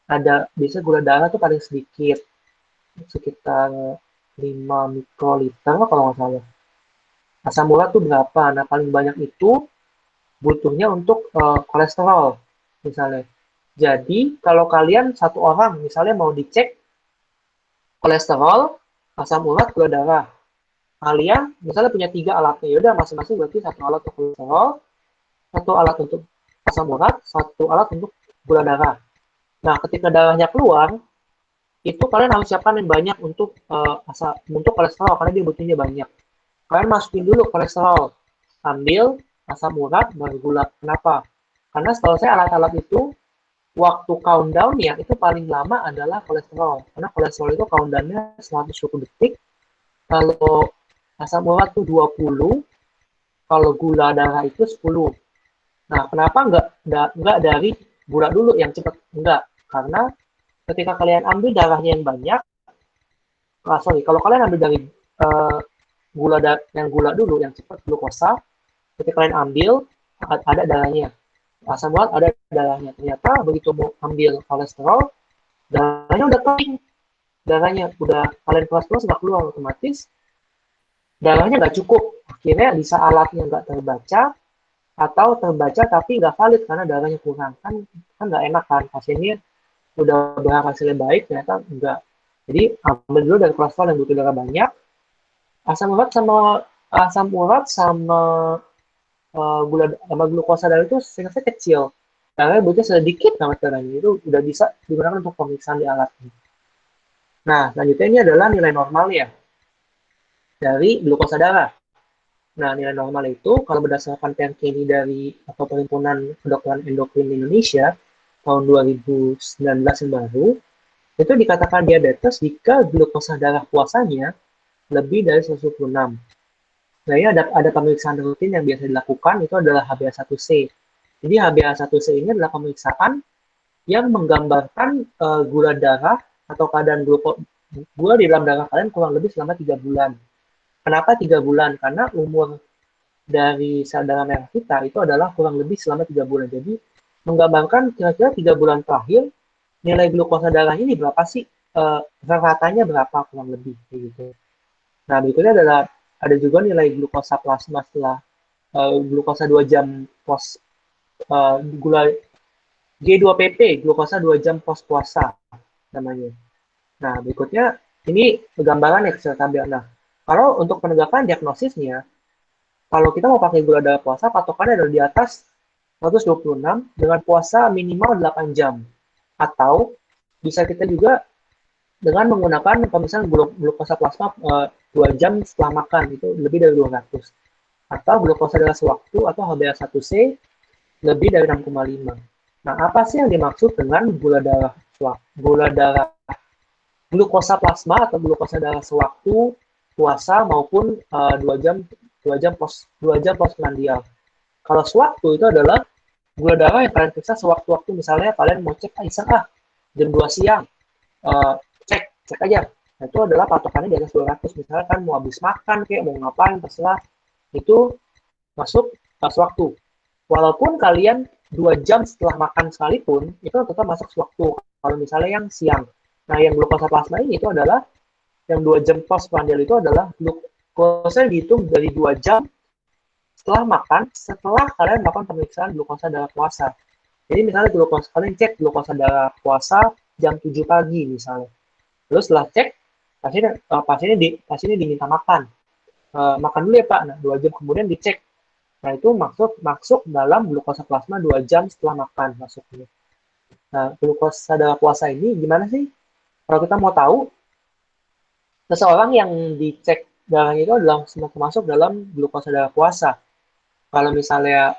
S3: Ada biasa gula darah tuh paling sedikit, sekitar 5 mikroliter kalau nggak salah. Asam urat tuh berapa? Nah paling banyak itu butuhnya untuk kolesterol misalnya. Jadi kalau kalian satu orang misalnya mau dicek kolesterol, asam urat, gula darah. Kalian misalnya punya 3 alatnya, yaudah masing-masing berarti 1 alat untuk kolesterol, 1 alat untuk asam urat, 1 alat untuk gula darah. Nah, ketika darahnya keluar, itu kalian harus siapkan yang banyak untuk untuk kolesterol karena dia butuhnya banyak. Kalian masukin dulu kolesterol, ambil asam urat baru gula. Kenapa? Karena setahu saya alat-alat itu waktu countdown ya itu paling lama adalah kolesterol. Karena kolesterol itu countdownnya 120 detik. Kalau asam urat tuh 20, kalau gula darah itu 10. Nah, kenapa nggak dari gula dulu yang cepat? Enggak, karena ketika kalian ambil darahnya yang banyak, kalau kalian ambil dari gula dulu yang cepat glukosa, ketika kalian ambil ada darahnya, asam urat ada darahnya. Ternyata begitu mau ambil kolesterol, darahnya udah kering, darahnya udah kalian keras nggak keluar otomatis, darahnya nggak cukup. Akhirnya bisa alatnya nggak terbaca atau terbaca tapi nggak valid karena darahnya kurang. Kan nggak enak kan, pasiennya udah berharap hasilnya baik ternyata enggak. Jadi ambil dulu dari kolesterol yang butuh darah banyak, asam urat sama glukosa darah itu sebenarnya kecil. Darahnya butuh sedikit banget darahnya, itu udah bisa digunakan untuk pemeriksaan di alat ini. Nah, selanjutnya ini adalah nilai normalnya dari glukosa darah. Nah, nilai normal itu kalau berdasarkan PNKI dari atau Perhimpunan Kedokteran Endokrin Indonesia tahun 2019 yang baru, itu dikatakan diabetes jika glukosa darah puasanya lebih dari 126. Nah, ini ada pemeriksaan rutin yang biasa dilakukan, itu adalah HbA1c. Jadi HbA1c ini adalah pemeriksaan yang menggambarkan gula darah atau keadaan gula di dalam darah kalian kurang lebih selama 3 bulan. Kenapa 3 bulan? Karena umur dari sel darah merah kita itu adalah kurang lebih selama 3 bulan. Jadi menggambarkan kira-kira 3 bulan terakhir nilai glukosa darah ini berapa sih? Ratanya berapa kurang lebih gitu. Nah, berikutnya ada juga nilai glukosa plasma setelah glukosa 2 jam pos gula G2PP, glukosa 2 jam pos puasa namanya. Nah, berikutnya ini gambaran yang saya tampil. Nah, kalau untuk penegakan diagnosisnya, kalau kita mau pakai gula darah puasa, patokannya adalah di atas 126 dengan puasa minimal 8 jam. Atau bisa kita juga dengan menggunakan pemeriksaan glukosa plasma 2 jam setelah makan, itu lebih dari 200. Atau glukosa darah sewaktu atau HbA1c lebih dari 6,5. Nah, apa sih yang dimaksud dengan glukosa plasma atau glukosa darah sewaktu puasa maupun 2 jam postprandial. Kalau sewaktu itu adalah gula darah yang kalian periksa sewaktu-waktu, misalnya kalian mau cek iseng jam 2 siang, cek aja Nah, itu adalah patokannya di atas 200. Misalnya kan mau habis makan kayak mau ngapain terserah, itu masuk pas waktu. Walaupun kalian 2 jam setelah makan sekalipun, itu tetap masuk sewaktu. Kalau misalnya yang siang. Nah, yang glukosa plasma ini itu adalah yang 2 jam postprandial itu adalah glukosa dihitung dari 2 jam setelah makan, setelah kalian melakukan pemeriksaan glukosa darah puasa. Jadi misalnya glukosa kalian cek glukosa darah puasa jam 7 pagi misalnya. Terus setelah cek, pasiennya diminta makan. Makan dulu ya Pak. Nah, 2 jam kemudian dicek. Nah, itu masuk dalam glukosa plasma 2 jam setelah makan masuknya. Nah, glukosa darah puasa ini gimana sih? Kalau kita mau tahu, seseorang yang dicek darahnya itu adalah termasuk dalam glukosa darah puasa. Kalau misalnya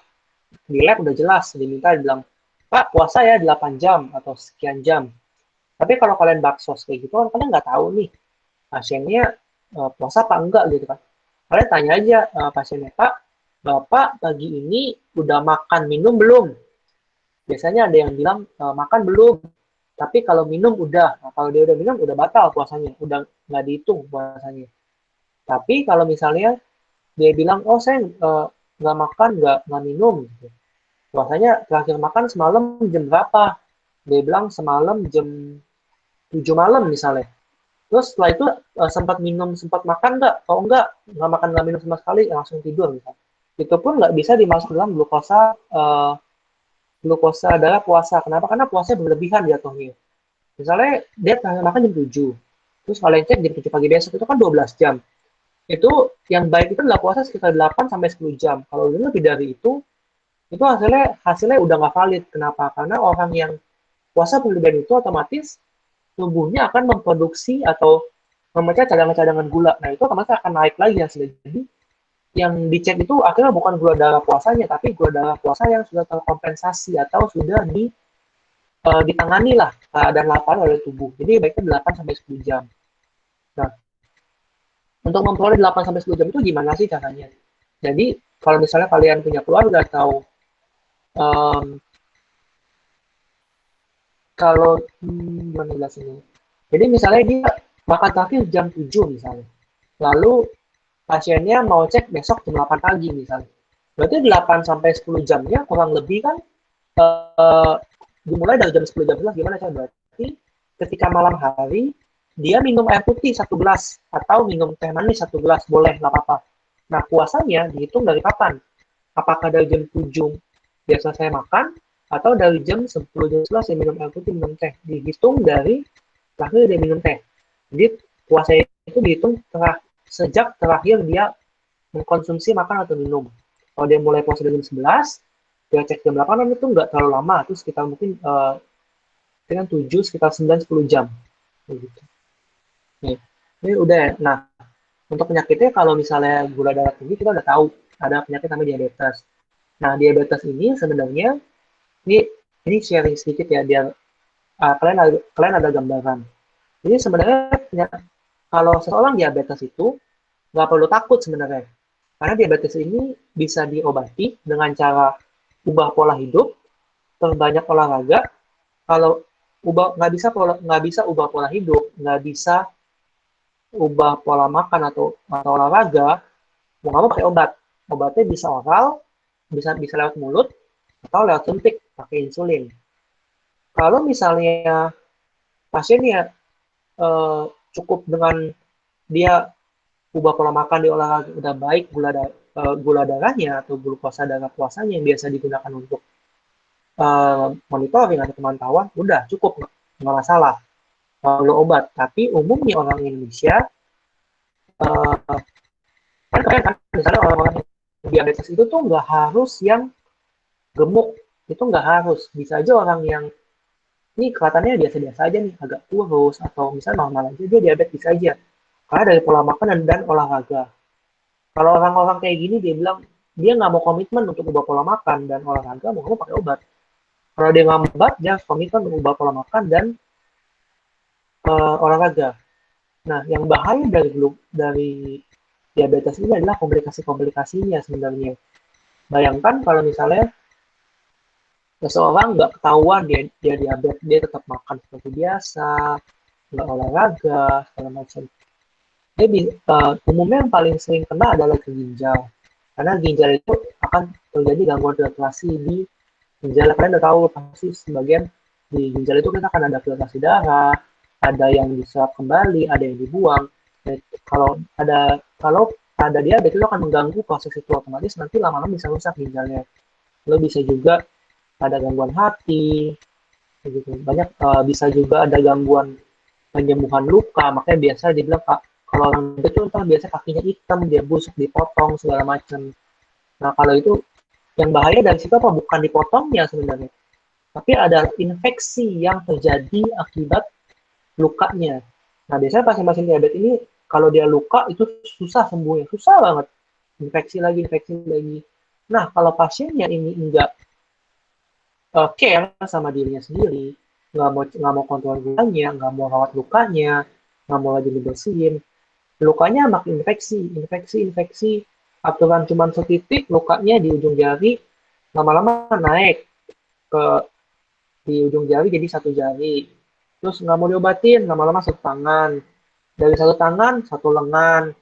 S3: di lab udah jelas, dibilang, Pak, puasa ya 8 jam atau sekian jam. Tapi kalau kalian baksos kayak gitu, kalian nggak tahu nih, pasiennya puasa apa enggak gitu kan. Kalian tanya aja pasiennya, Pak, Bapak pagi ini udah makan minum belum? Biasanya ada yang bilang makan belum, tapi kalau minum udah. Nah, kalau dia udah minum udah batal puasanya, udah nggak dihitung puasanya. Tapi kalau misalnya dia bilang, oh saya nggak makan, nggak minum, gitu. Puasanya terakhir makan semalam jam berapa? Dia bilang semalam jam 7 malam misalnya. Terus setelah itu sempat minum, sempat makan nggak? Kalau nggak makan, nggak minum sama sekali, langsung tidur misalnya. Itu pun nggak bisa dimasuk dalam glukosa darah puasa. Kenapa? Karena puasa berlebihan jatuhnya. Misalnya dia terakhir makan jam 7, terus kalian cek jam 7 pagi besok, itu kan 12 jam. Itu yang baik itu adalah puasa sekitar 8 sampai 10 jam. Kalau lebih dari itu hasilnya udah nggak valid. Kenapa? Karena orang yang puasa berlebihan itu otomatis tubuhnya akan memproduksi atau memecah cadangan-cadangan gula. Nah, itu otomatis akan naik lagi hasilnya. Jadi, yang dicek itu akhirnya bukan gula darah puasanya, tapi gula darah puasa yang sudah terkompensasi atau sudah ditangani lah keadaan lapar oleh tubuh. Jadi, baiknya 8 sampai 10 jam. Nah, untuk memperoleh 8 sampai 10 jam itu gimana sih caranya? Jadi, kalau misalnya kalian punya keluarga atau um, kalau gimana jelasinnya? Jadi misalnya dia makan terakhir jam 7 misalnya. Lalu pasiennya mau cek besok jam 8 pagi misalnya. Berarti 8 sampai 10 jamnya kurang lebih kan dimulai dari jam 10 jam 11 gimana kan? Berarti ketika malam hari dia minum air putih 1 gelas atau minum teh manis 1 gelas, boleh, nggak apa-apa. Nah, puasanya dihitung dari kapan? Apakah dari jam 7 dia selesai makan atau dari jam 10 jam 11 dia minum air putih, minum teh? Dihitung dari terakhir dia minum teh. Jadi puasa itu dihitung sejak terakhir dia mengkonsumsi makan atau minum. Kalau dia mulai puasa dari jam 11, dia cek jam 8 itu nggak terlalu lama, itu sekitar mungkin dengan 7, sekitar 9-10 jam. Gitu. Nih, ini udah ya. Nah, untuk penyakitnya kalau misalnya gula darah tinggi kita udah tahu ada penyakit namanya diabetes. Nah, diabetes ini sebenarnya ini sharing sedikit ya biar kalian ada gambaran. Jadi sebenarnya kalau seseorang diabetes itu nggak perlu takut sebenarnya. Karena diabetes ini bisa diobati dengan cara ubah pola hidup, perbanyak olahraga. Kalau nggak bisa ubah pola hidup, nggak bisa ubah pola makan atau olahraga, mau nggak mau pakai obat. Obatnya bisa oral, bisa lewat mulut, atau lewat suntik pakai insulin. Kalau misalnya pasiennya cukup dengan dia ubah pola makan di olahraga udah baik, gula darahnya atau glukosa darah puasanya yang biasa digunakan untuk monitoring atau pemantauan udah cukup, nggak masalah, perlu obat. Tapi umumnya orang Indonesia kan misalnya orang-orang diabetes itu tuh nggak harus yang gemuk, itu nggak harus, bisa aja orang yang ini kelihatannya biasa-biasa aja nih, agak kurus atau misalnya normal aja, dia diabetes bisa aja karena dari pola makan dan olahraga. Kalau orang-orang kayak gini dia bilang dia nggak mau komitmen untuk ubah pola makan dan olahraga, mau pakai obat. Kalau dia nggak mau obat, dia komitmen untuk ubah pola makan dan olahraga. Nah, yang bahaya dari diabetes ini adalah komplikasi-komplikasinya sebenarnya. Bayangkan kalau misalnya seseorang nggak ketahuan dia diabetes, dia tetap makan seperti biasa, nggak olahraga, segala macam. Jadi umumnya yang paling sering kena adalah ke ginjal. Karena ginjal itu akan terjadi gangguan filtrasi di ginjal. Kalian udah tahu pasti sebagian di ginjal itu kita akan ada filtrasi darah, ada yang bisa kembali, ada yang dibuang. Dan kalau ada diabetes itu akan mengganggu proses itu, otomatis nanti lama-lama bisa rusak ginjalnya. Lalu bisa juga ada gangguan hati, gitu. Banyak bisa juga ada gangguan penyembuhan luka, makanya biasa dibilang Kak, kalau orang itu ntar biasa kakinya hitam, dia busuk, dipotong segala macam. Nah kalau itu yang bahaya dari situ apa? Bukan dipotongnya sebenarnya, tapi ada infeksi yang terjadi akibat lukanya. Nah biasanya pasien-pasien diabetes ini kalau dia luka itu susah sembuhnya, susah banget. Infeksi lagi, infeksi lagi. Nah kalau pasiennya ini enggak care sama dirinya sendiri, nggak mau kontrol lukanya, nggak mau rawat lukanya, nggak mau lagi dibersihin, lukanya makin infeksi, infeksi, infeksi. Aturan cuma setitik, lukanya di ujung jari, lama-lama naik ke di ujung jari jadi satu jari. Terus nggak mau diobatin, lama-lama satu tangan. Dari satu tangan, satu lengan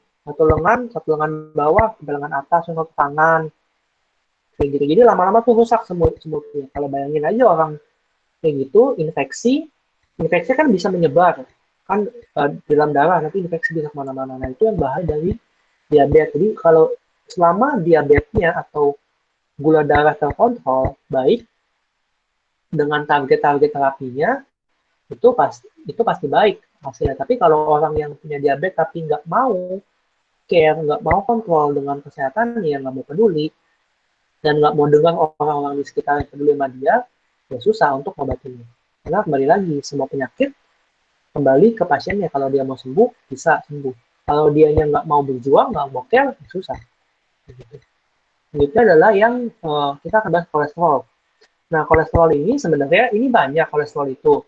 S3: bawah, ke lengan atas, satu tangan. Kayak gitu. Jadi lama-lama tuh rusak semutnya. Kalau bayangin aja orang kayak gitu, infeksi kan bisa menyebar. Kan di dalam darah, nanti infeksi bisa kemana-mana. Nah, itu yang bahaya dari diabetes. Jadi kalau selama diabetesnya atau gula darah terkontrol baik dengan target-target terapinya, itu pasti baik hasilnya. Tapi kalau orang yang punya diabetes tapi nggak mau care, nggak mau kontrol dengan kesehatannya, nggak mau peduli, dan nggak mau dengar orang-orang di sekitar yang peduli sama dia, ya susah untuk ngobatinnya. Karena kembali lagi, semua penyakit kembali ke pasiennya. Kalau dia mau sembuh, bisa sembuh. Kalau dianya nggak mau berjuang, nggak mau care, ya susah. Gitu. Selanjutnya adalah yang kita akan bahas kolesterol. Nah, kolesterol ini sebenarnya ini banyak kolesterol itu.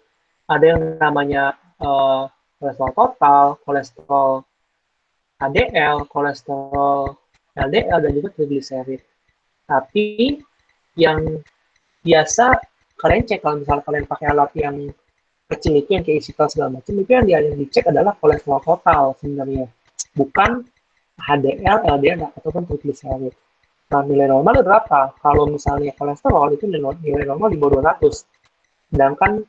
S3: Ada yang namanya kolesterol total, kolesterol HDL, kolesterol LDL, dan juga trigliserid. Tapi yang biasa kalian cek kalau misalnya kalian pakai alat yang kecil itu yang kayak EasyCal segala macam, itu yang dicek adalah kolesterol total sebenarnya, bukan HDL, LDL ataupun trigliserid. Nah, nilai normal berapa? Kalau misalnya kolesterol itu nilai normal di bawah 200. Sedangkan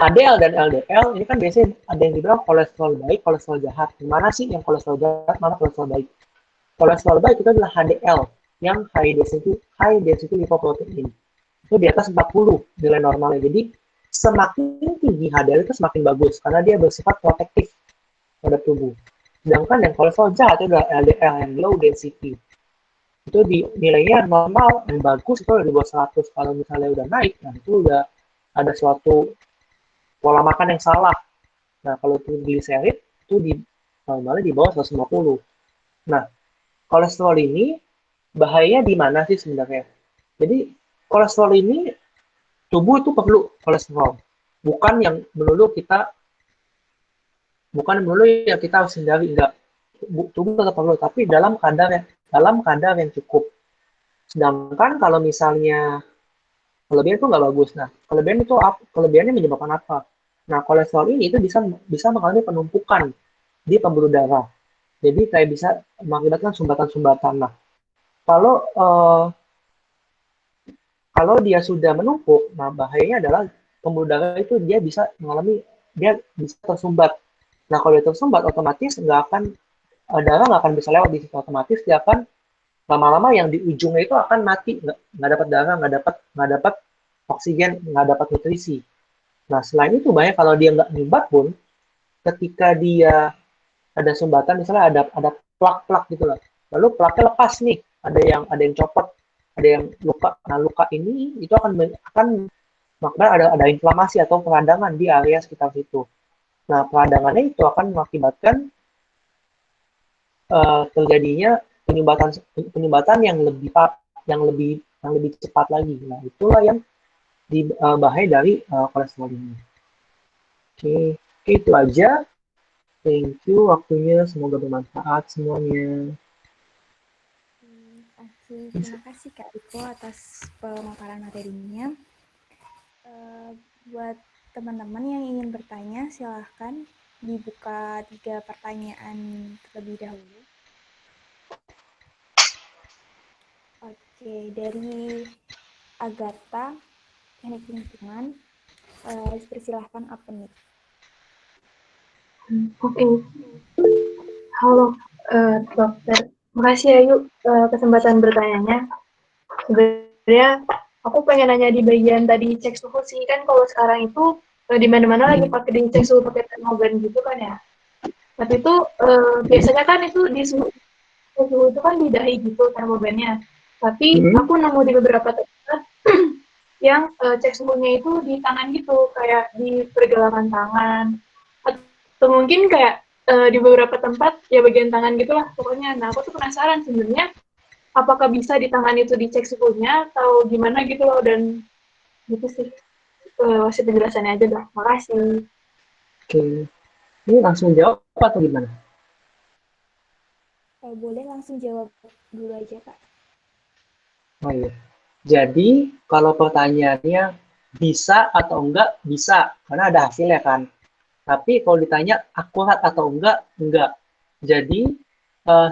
S3: HDL dan LDL ini kan biasanya ada yang dibilang kolesterol baik, kolesterol jahat. Mana sih yang kolesterol jahat, mana kolesterol baik? Kolesterol baik itu adalah HDL yang high density lipoprotein. Itu di atas 40 nilai normalnya. Jadi semakin tinggi HDL itu semakin bagus karena dia bersifat protektif pada tubuh. Sedangkan yang kolesterol jahat itu adalah LDL yang low density. Itu di nilainya normal dan bagus itu udah di bawah 100. Kalau misalnya udah naik, nah itu udah ada suatu pola makan yang salah. Nah, kalau trigliserid itu normalnya di bawah 150. Nah, kolesterol ini bahayanya di mana sih sebenarnya? Jadi, kolesterol ini tubuh itu perlu kolesterol. Bukan yang melulu kita harus hindari, enggak. Tubuh tetap perlu, tapi dalam kadar yang cukup. Sedangkan kalau misalnya kelebihan itu nggak bagus. Nah, kelebihannya menyebabkan apa? Nah, kolesterol ini itu bisa mengalami penumpukan di pembuluh darah. Jadi kayak bisa mengakibatkan sumbatan-sumbatan. Nah, kalau kalau dia sudah menumpuk, nah bahayanya adalah pembuluh darah itu dia bisa tersumbat. Nah, kalau dia tersumbat, otomatis darah nggak akan bisa lewat di situ. Otomatis dia akan lama-lama yang di ujungnya itu akan mati, nggak dapat darah, nggak dapat oksigen, nggak dapat nutrisi. Nah, selain itu banyak kalau dia nggak nyumbat pun, ketika dia ada sumbatan, misalnya ada plak-plak gitu loh. Lalu plaknya lepas nih, ada yang copot, ada yang luka. Nah, luka ini itu akan makanya ada inflamasi atau peradangan di area sekitar situ. Nah, peradangannya itu akan mengakibatkan terjadinya penyumbatan yang lebih cepat lagi. Nah, itulah yang bahaya dari kolesterol ini. Oke, itu aja. Thank you waktunya, semoga bermanfaat semuanya.
S1: Terima kasih Kak Riko atas pemaparan materinya. Buat teman-teman yang ingin bertanya, silahkan dibuka 3 pertanyaan terlebih dahulu. Oke, dari Agatha, Teknik Lingkungan, persilahkan open mic.
S4: Oke. Halo, dokter. Makasih ya Yuk kesempatan bertanyanya. Sebenarnya aku pengen nanya di bagian tadi cek suhu sih, kan kalau sekarang itu di mana-mana lagi pakai dicek suhu pakai termogan gitu kan ya. Tapi itu biasanya kan itu di suhu itu kan di dahi gitu termogannya. Tapi aku nemu di beberapa tempat yang cek suhunya itu di tangan gitu, kayak di pergelangan tangan. Atau mungkin kayak di beberapa tempat ya bagian tangan gitulah pokoknya. Nah aku tuh penasaran sebenarnya apakah bisa di tangan itu dicek suhunya atau gimana gitu loh, dan gitu sih. Masih penjelasannya aja dah. Makasih.
S3: Oke. Ini langsung jawab atau gimana?
S1: Boleh langsung jawab dulu aja, Kak.
S3: Oh iya. Jadi, kalau pertanyaannya bisa atau enggak, bisa. Karena ada hasilnya kan. Tapi kalau ditanya akurat atau enggak. Jadi,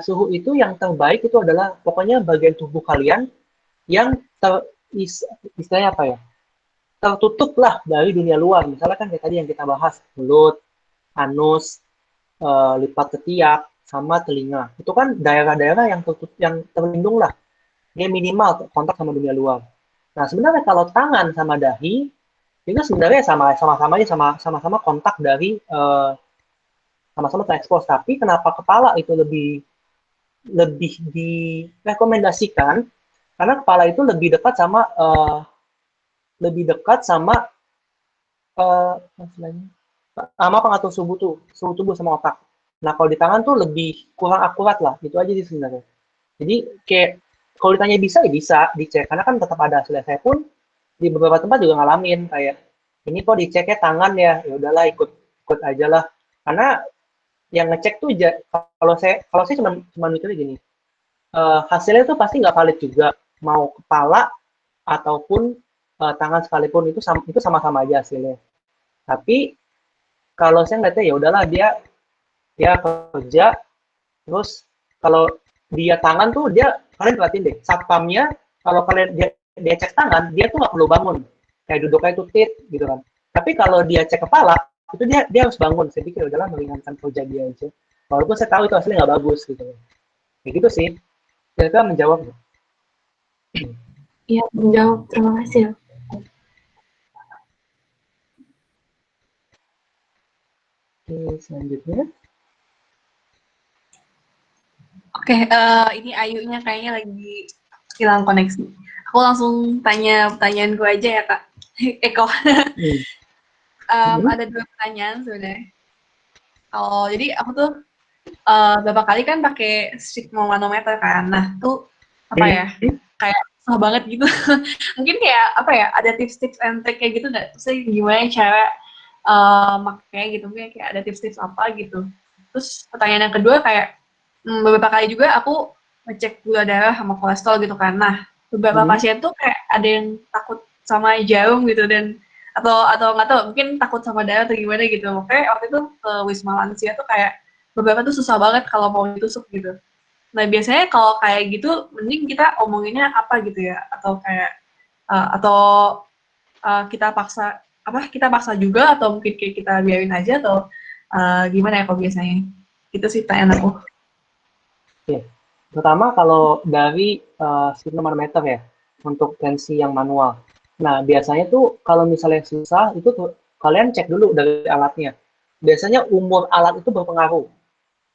S3: suhu itu yang terbaik itu adalah pokoknya bagian tubuh kalian yang istilahnya apa ya? Tertutup lah dari dunia luar. Misalnya kan kayak tadi yang kita bahas, mulut, anus, lipat ketiak, sama telinga. Itu kan daerah-daerah yang tertutup, yang terlindung lah. Dia minimal kontak sama dunia luar. Nah, sebenarnya kalau tangan sama dahi, itu sebenarnya sama-sama aja sama-sama kontak dari sama-sama terekspos. Tapi kenapa kepala itu lebih direkomendasikan? Karena kepala itu lebih dekat sama sama pengatur suhu tubuh sama otak. Nah, kalau di tangan tuh lebih kurang akurat lah, itu aja sih sebenarnya. Jadi kayak kalau ditanya bisa ya bisa dicek, karena kan tetap ada hasilnya. Saya pun di beberapa tempat juga ngalamin kayak ini kok diceknya tangan ya udahlah ikut aja lah. Karena yang ngecek tuh kalau saya cuma mikirnya gini, hasilnya tuh pasti nggak valid juga, mau kepala ataupun tangan sekalipun itu sama-sama aja hasilnya. Tapi kalau saya ngeliatnya ya udahlah dia kerja, terus kalau dia tangan tuh kalian perhatiin deh, satpamnya kalau kalian dia cek tangan, dia tuh nggak perlu bangun, kayak duduknya itu tit gitu kan. Tapi kalau dia cek kepala, itu dia harus bangun. Saya pikir udahlah meringankan kerja dia aja. Walaupun saya tahu itu hasilnya nggak bagus gitu. Kayak gitu sih. Kira-kira menjawab.
S4: Iya, menjawab. Terima kasih ya.
S3: Oke, selanjutnya.
S5: Oke, ini Ayunya kayaknya lagi hilang koneksi. Aku langsung tanya pertanyaan gue aja ya, Kak. Eko. Ada 2 pertanyaan sebenarnya. Jadi aku tuh beberapa kali kan pakai sphygmomanometer kan. Nah, tuh apa ya? Kayak susah banget gitu. Mungkin kayak apa ya? Ada tips-tips and trick kayak gitu nggak? Terus gimana cara makanya gitu? Mungkin kayak ada tips-tips apa gitu. Terus pertanyaan yang kedua kayak beberapa kali juga aku ngecek gula darah sama kolesterol gitu kan. Nah, beberapa pasien tuh kayak ada yang takut sama jarum gitu dan atau nggak tahu mungkin takut sama darah atau gimana gitu. Makanya waktu itu ke Wisma Lansia tuh kayak beberapa tuh susah banget kalau mau ditusuk gitu. Nah, biasanya kalau kayak gitu mending kita omonginnya apa gitu ya, atau kayak kita paksa juga atau mungkin kayak kita biarin aja atau gimana ya kalau biasanya. Itu sih pertanyaan aku.
S3: Oke. Pertama kalau dari sphygmomanometer ya, untuk tensi yang manual. Nah, biasanya tuh kalau misalnya susah, itu tuh kalian cek dulu dari alatnya. Biasanya umur alat itu berpengaruh.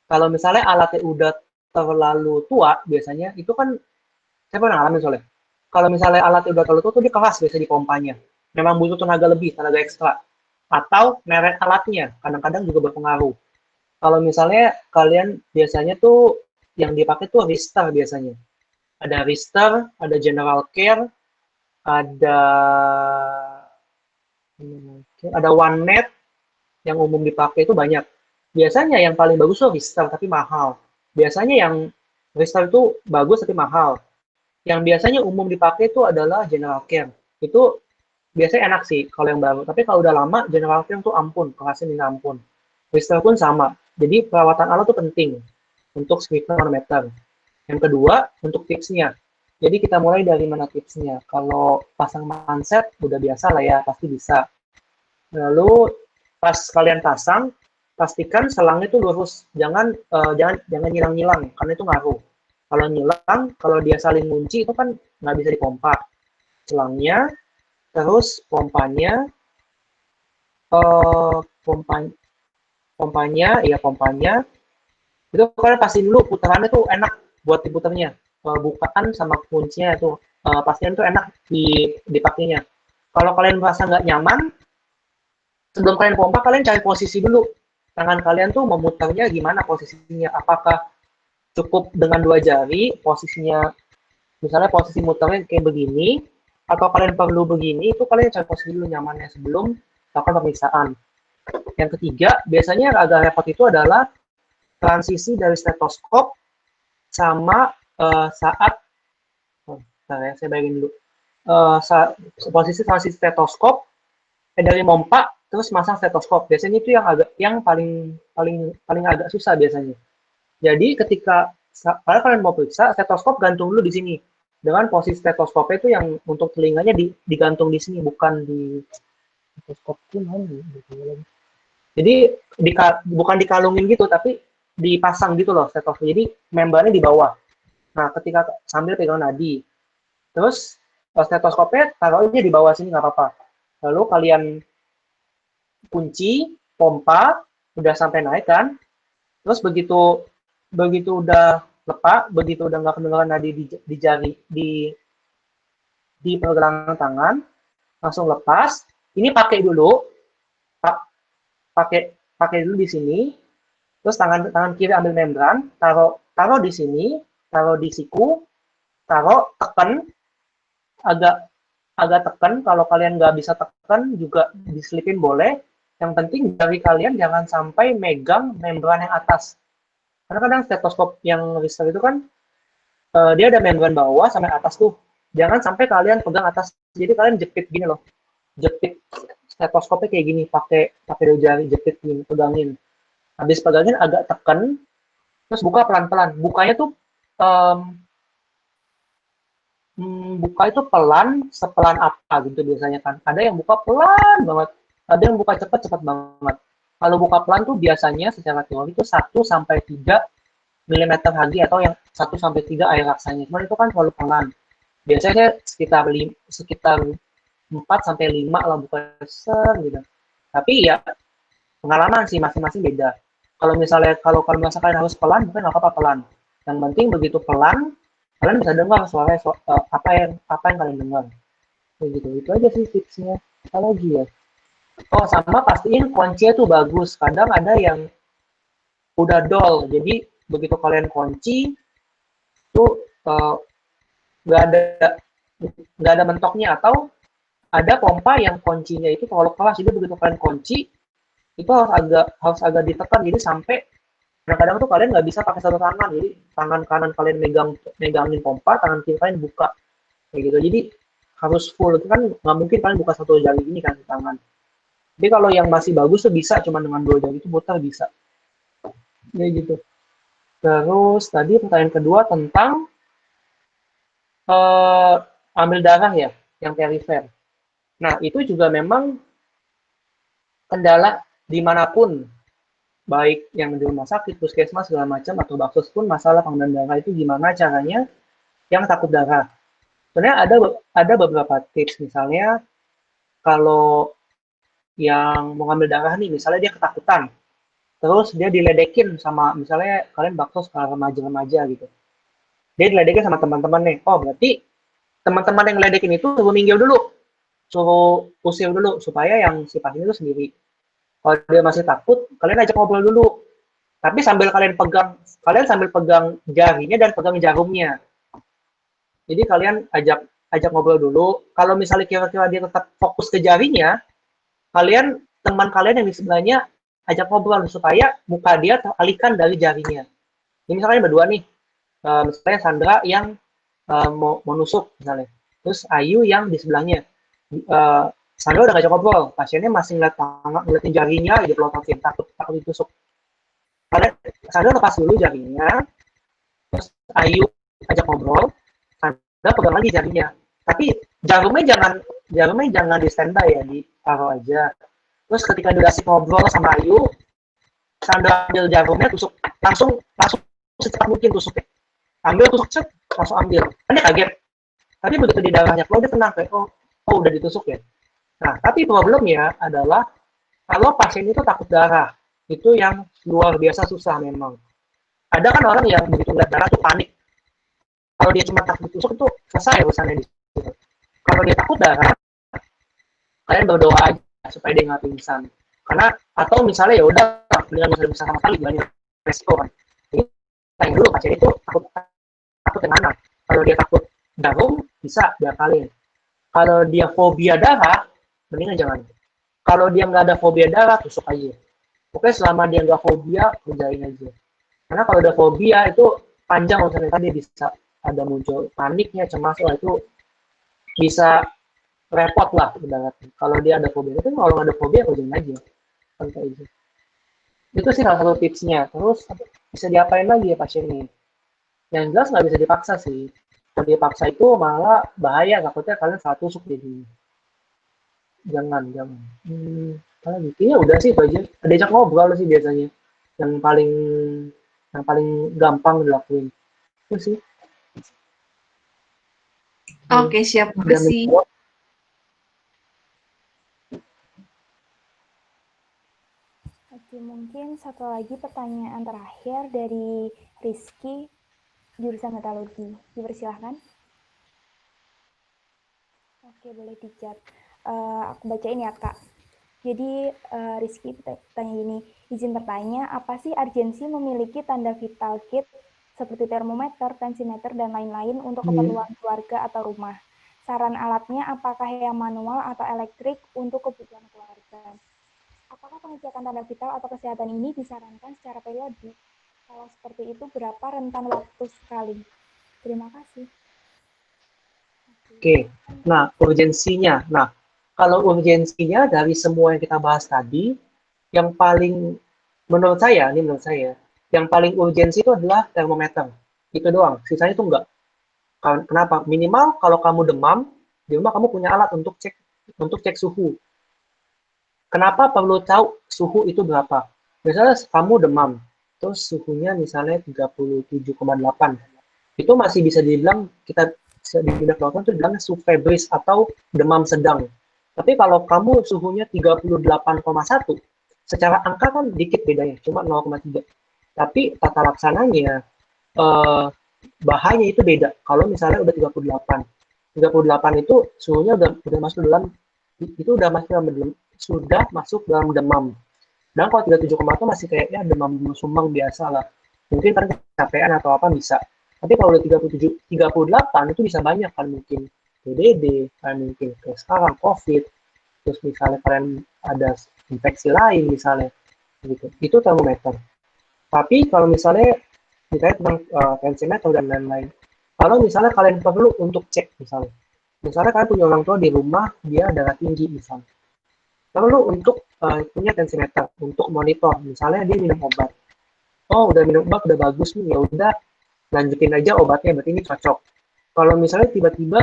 S3: Kalau misalnya alatnya udah terlalu tua, biasanya itu kan, saya pernah ngalamin soalnya. Kalau misalnya alatnya udah terlalu tua, tuh dia keras biasanya di pompanya. Memang butuh tenaga lebih, tenaga ekstra. Atau merek alatnya, kadang-kadang juga berpengaruh. Kalau misalnya kalian biasanya tuh yang dipakai tuh Rister biasanya. Ada Rister, ada General Care, ada OneNet yang umum dipakai itu banyak. Biasanya yang paling bagus tuh Rister tapi mahal. Biasanya yang Rister itu bagus tapi mahal. Yang biasanya umum dipakai itu adalah General Care. Itu biasanya enak sih kalau yang baru. Tapi kalau udah lama, general clean tuh ampun, kelasnya minta ampun. Whistle pun sama. Jadi perawatan alat tuh penting untuk sweetener manometer. Yang kedua, untuk tipsnya. Jadi kita mulai dari mana tipsnya. Kalau pasang manset, udah biasa lah ya, pasti bisa. Lalu pas kalian pasang, pastikan selangnya itu lurus. Jangan nyilang-nyilang, karena itu ngaruh. Kalau nyilang, kalau dia saling kunci, itu kan nggak bisa dipompa. Selangnya, terus pompanya, pompanya, itu kalian pastiin dulu putarannya tuh enak buat diputarnya. Bukaan sama kuncinya itu pastiin tuh enak dipakainya. Kalau kalian merasa nggak nyaman, sebelum kalian pompa, kalian cari posisi dulu. Tangan kalian tuh memutarnya gimana posisinya. Apakah cukup dengan 2 jari, posisinya, misalnya posisi muternya kayak begini, atau kalian perlu begini, itu kalian cari posisi dulu nyamannya sebelum melakukan pemeriksaan. Yang ketiga, biasanya yang agak repot itu adalah transisi dari stetoskop sama saat, saya bayangin dulu, posisi transisi stetoskop, dari mompa terus masang stetoskop. Biasanya itu yang paling agak susah biasanya. Jadi ketika kalian mau periksa, stetoskop gantung dulu di sini. Dengan posisi stetoskopnya itu yang untuk telinganya digantung di sini, bukan di stetoskop itu mana? Jadi bukan dikalungin gitu, tapi dipasang gitu loh stetoskop. Jadi membrannya di bawah. Nah, ketika sambil pegang nadi, terus stetoskopnya taruhnya di bawah sini nggak apa-apa. Lalu kalian kunci, pompa, udah sampai naik kan, terus begitu udah lepas, begitu udah nggak kedengeran nadi di jari, di pergelangan tangan, langsung lepas. Ini pakai dulu, pakai dulu di sini, terus tangan kiri ambil membran, taruh di sini, taruh di siku, tekan, agak tekan. Kalau kalian nggak bisa tekan juga diselipin boleh. Yang penting jari kalian jangan sampai megang membran yang atas. Karena kadang stetoskop yang whistle itu kan dia ada membran bawah sampai atas tuh. Jangan sampai kalian pegang atas. Jadi kalian jepit gini loh. Jepit stetoskopnya kayak gini, pakai dua jari jepit gini, pegangin. Habis pegangin agak tekan, terus buka pelan-pelan. Bukanya tuh buka itu pelan, sepelan apa gitu biasanya kan. Ada yang buka pelan banget, ada yang buka cepat banget. Kalau buka pelan tuh biasanya secara teori itu 1-3 mm Hg atau yang 1-3 air raksanya. Cuman itu kan terlalu pelan. Biasanya sekitar 4-5 lah buka ser gitu. Tapi ya pengalaman sih masing-masing beda. Kalau merasa kalian harus pelan, mungkin nggak apa-apa pelan. Yang penting begitu pelan, kalian bisa dengar suara apa yang kalian dengar. Kayak gitu. Itu aja sih tipsnya. Apa lagi ya? Oh, sama pastiin kuncinya tuh bagus. Kadang ada yang udah dol. Jadi begitu kalian kunci tuh nggak ada mentoknya, atau ada pompa yang kuncinya itu kalau keras. Jadi begitu kalian kunci itu harus agak ditekan. Jadi sampai kadang-kadang tuh kalian nggak bisa pakai satu tangan. Jadi tangan kanan kalian megangin pompa, tangan kiri kalian buka kayak gitu. Jadi harus full. Itu kan nggak mungkin kalian buka satu jari ini kan di tangan. Jadi kalau yang masih bagus tuh bisa cuma dengan 2 jari itu putar bisa. Kayak gitu. Terus tadi pertanyaan kedua tentang ambil darah ya, yang perifer. Nah, itu juga memang kendala dimanapun, baik yang di rumah sakit, puskesmas, segala macam, atau baksos pun masalah pengambilan darah itu gimana caranya yang takut darah. Sebenarnya ada beberapa tips, misalnya kalau yang mau ngambil darah nih, misalnya dia ketakutan, terus dia diledekin sama, misalnya kalian baksos ke remaja-remaja gitu. Dia diledekin sama teman-teman nih, oh berarti teman-teman yang ngeledekin itu suruh minggir dulu, suruh usir dulu, supaya yang si pasien itu sendiri. Kalau dia masih takut, kalian ajak ngobrol dulu. Tapi kalian sambil pegang jarinya dan pegang jarumnya. Jadi kalian ajak ngobrol dulu. Kalau misalnya kira-kira dia tetap fokus ke jarinya, teman kalian yang di sebelahnya ajak ngobrol supaya muka dia teralihkan dari jarinya. Ini misalnya berdua nih, misalnya Sandra yang mau nusuk misalnya, terus Ayu yang di sebelahnya. Sambil udah gak ngobrol, pasiennya masih ngeliatin jarinya, dia pelototin, takut ditusuk. Sambil lepas dulu jarinya, terus Ayu ajak ngobrol, sambil pegang lagi jarinya. Tapi jarumnya jangan di standby ya, ditaruh aja. Terus ketika durasi ngobrol sama Ayu, sambil ambil jarumnya tusuk, langsung secepat mungkin tusuknya. Ambil tusuk set, langsung ambil. Kan dia kaget. Tapi begitu di darahnya keluar, dia tenang kayak oh udah ditusuk ya. Nah, tapi problemnya adalah kalau pasien itu takut darah, itu yang luar biasa susah memang. Ada kan orang yang begitu ngeliat darah tuh panik. Kalau dia cuma takut ditusuk itu selesai urusannya di situ. Kalau dia takut darah, kalian berdoa aja supaya dia nggak pingsan. Karena atau misalnya ya udah dengan nggak bisa sama sekali banyak resiko kan. Jadi tanya dulu pasien itu takut yang mana. Kalau dia takut jarum bisa diakalin. Kalau dia fobia darah, mendingan jangan. Kalau dia nggak ada fobia darah, tusuk aja. Oke, selama dia nggak fobia, kerjain aja. Karena kalau ada fobia itu panjang urusannya tadi, bisa ada muncul paniknya, cemas, itu bisa repot lah ibaratnya. Kalau dia ada fobia, itu kalau nggak ada fobia, kerjain aja. Kan kayak gitu. Itu sih salah satu tipsnya. Terus bisa diapain lagi ya pasien ini? Yang jelas nggak bisa dipaksa sih. Kalau dipaksa itu malah bahaya, takutnya kalian salah tusuk jadi. Jangan. Kalau gitu ya udah sih itu aja. Diajak ngobrol sih biasanya. Yang paling gampang dilakuin. Itu sih.
S5: Oke, siap. Makasih.
S1: Oke, mungkin satu lagi pertanyaan terakhir dari Rizky, jurusan metalurgi. Dipersilahkan. Oke, boleh dicat. Aku bacain ya, Kak. Jadi, Rizky tanya gini, izin bertanya, apa sih urgensi memiliki tanda vital kit seperti termometer, tensimeter, dan lain-lain untuk keperluan keluarga atau rumah? Saran alatnya apakah yang manual atau elektrik untuk kebutuhan keluarga? Apakah pengecekan tanda vital atau kesehatan ini disarankan secara periodik? Kalau seperti itu, berapa rentan waktu sekali? Terima kasih.
S3: Oke, nah urgensinya. Nah, kalau urgensinya dari semua yang kita bahas tadi, yang paling menurut saya, yang paling urgensi itu adalah termometer. Itu doang, sisanya itu enggak. Kenapa? Minimal kalau kamu demam, di rumah kamu punya alat untuk cek suhu. Kenapa perlu tahu suhu itu berapa? Misalnya kamu demam, terus suhunya misalnya 37,8. Itu masih bisa dibilang di dunia kedokteran itu dibilang suhu febris atau demam sedang. Tapi kalau kamu suhunya 38,1, secara angka kan dikit bedanya, cuma 0,3. Tapi tata laksananya bahaya itu beda. Kalau misalnya udah 38. 38 itu suhunya udah masuk dalam sudah masuk dalam demam. Dan kalau 37,1 masih kayaknya demam sumbang biasa lah. Mungkin kan kecapean atau apa bisa. Tapi kalau udah 38 itu bisa banyak kan, mungkin PDD, kan mungkin kayak sekarang COVID, terus misalnya kalian ada infeksi lain misalnya, gitu. Itu termometer. Tapi kalau misalnya tentang tensimeter dan lain-lain, kalau misalnya kalian perlu untuk cek misalnya kalian punya orang tua di rumah, dia darah tinggi misalnya, perlu untuk punya tensimeter untuk monitor, misalnya dia minum obat, oh udah minum obat udah bagus nih, ya udah lanjutin aja obatnya, berarti ini cocok. Kalau misalnya tiba-tiba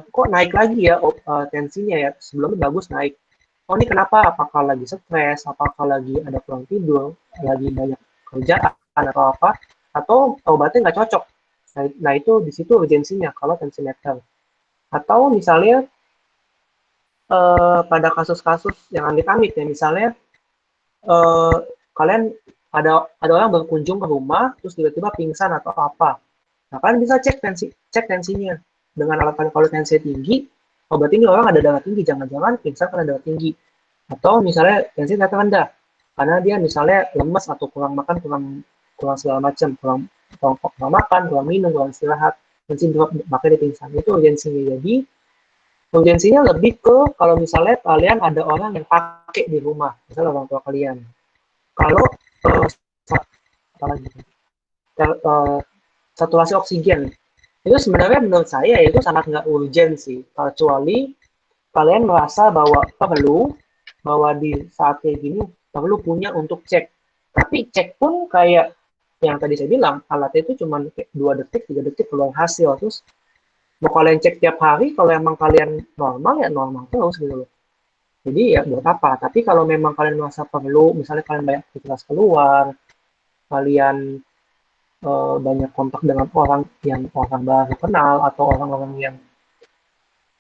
S3: kok naik lagi ya tensinya ya, sebelumnya bagus naik, oh ini kenapa, apakah lagi stres, apakah lagi ada kurang tidur, lagi banyak kerjaan atau apa, atau obatnya nggak cocok. Nah itu di situ urgensinya kalau tensimeter. Atau misalnya pada kasus-kasus yang amit-amit ya, misalnya kalian ada orang berkunjung ke rumah terus tiba-tiba pingsan atau apa. Nah, kalian bisa cek tensinya dengan alat kalian. Kalau tensi tinggi, oh berarti ini orang ada darah tinggi, jangan-jangan pingsan karena darah tinggi. Atau misalnya tensi ternyata rendah karena dia misalnya lemes atau kurang makan, kurang segala macam, kurang makan, kurang minum, kurang istirahat, tensi drop, makanya dia pingsan. Itu urgensinya. Jadi urgensinya lebih ke kalau misalnya kalian ada orang yang pakai di rumah, misalnya orang tua kalian. Kalau saturasi oksigen itu sebenarnya menurut saya itu sangat nggak urgen sih, kecuali kalian merasa bahwa di saat kayak gini perlu punya untuk cek. Tapi cek pun kayak yang tadi saya bilang, alatnya itu cuma 2 detik, 3 detik keluar hasil. Terus mau kalian cek tiap hari, kalau emang kalian normal ya normal terus gitu loh. Jadi ya buat apa? Tapi kalau memang kalian merasa perlu, misalnya kalian banyak aktivitas keluar, kalian banyak kontak dengan orang yang orang baru kenal atau orang-orang yang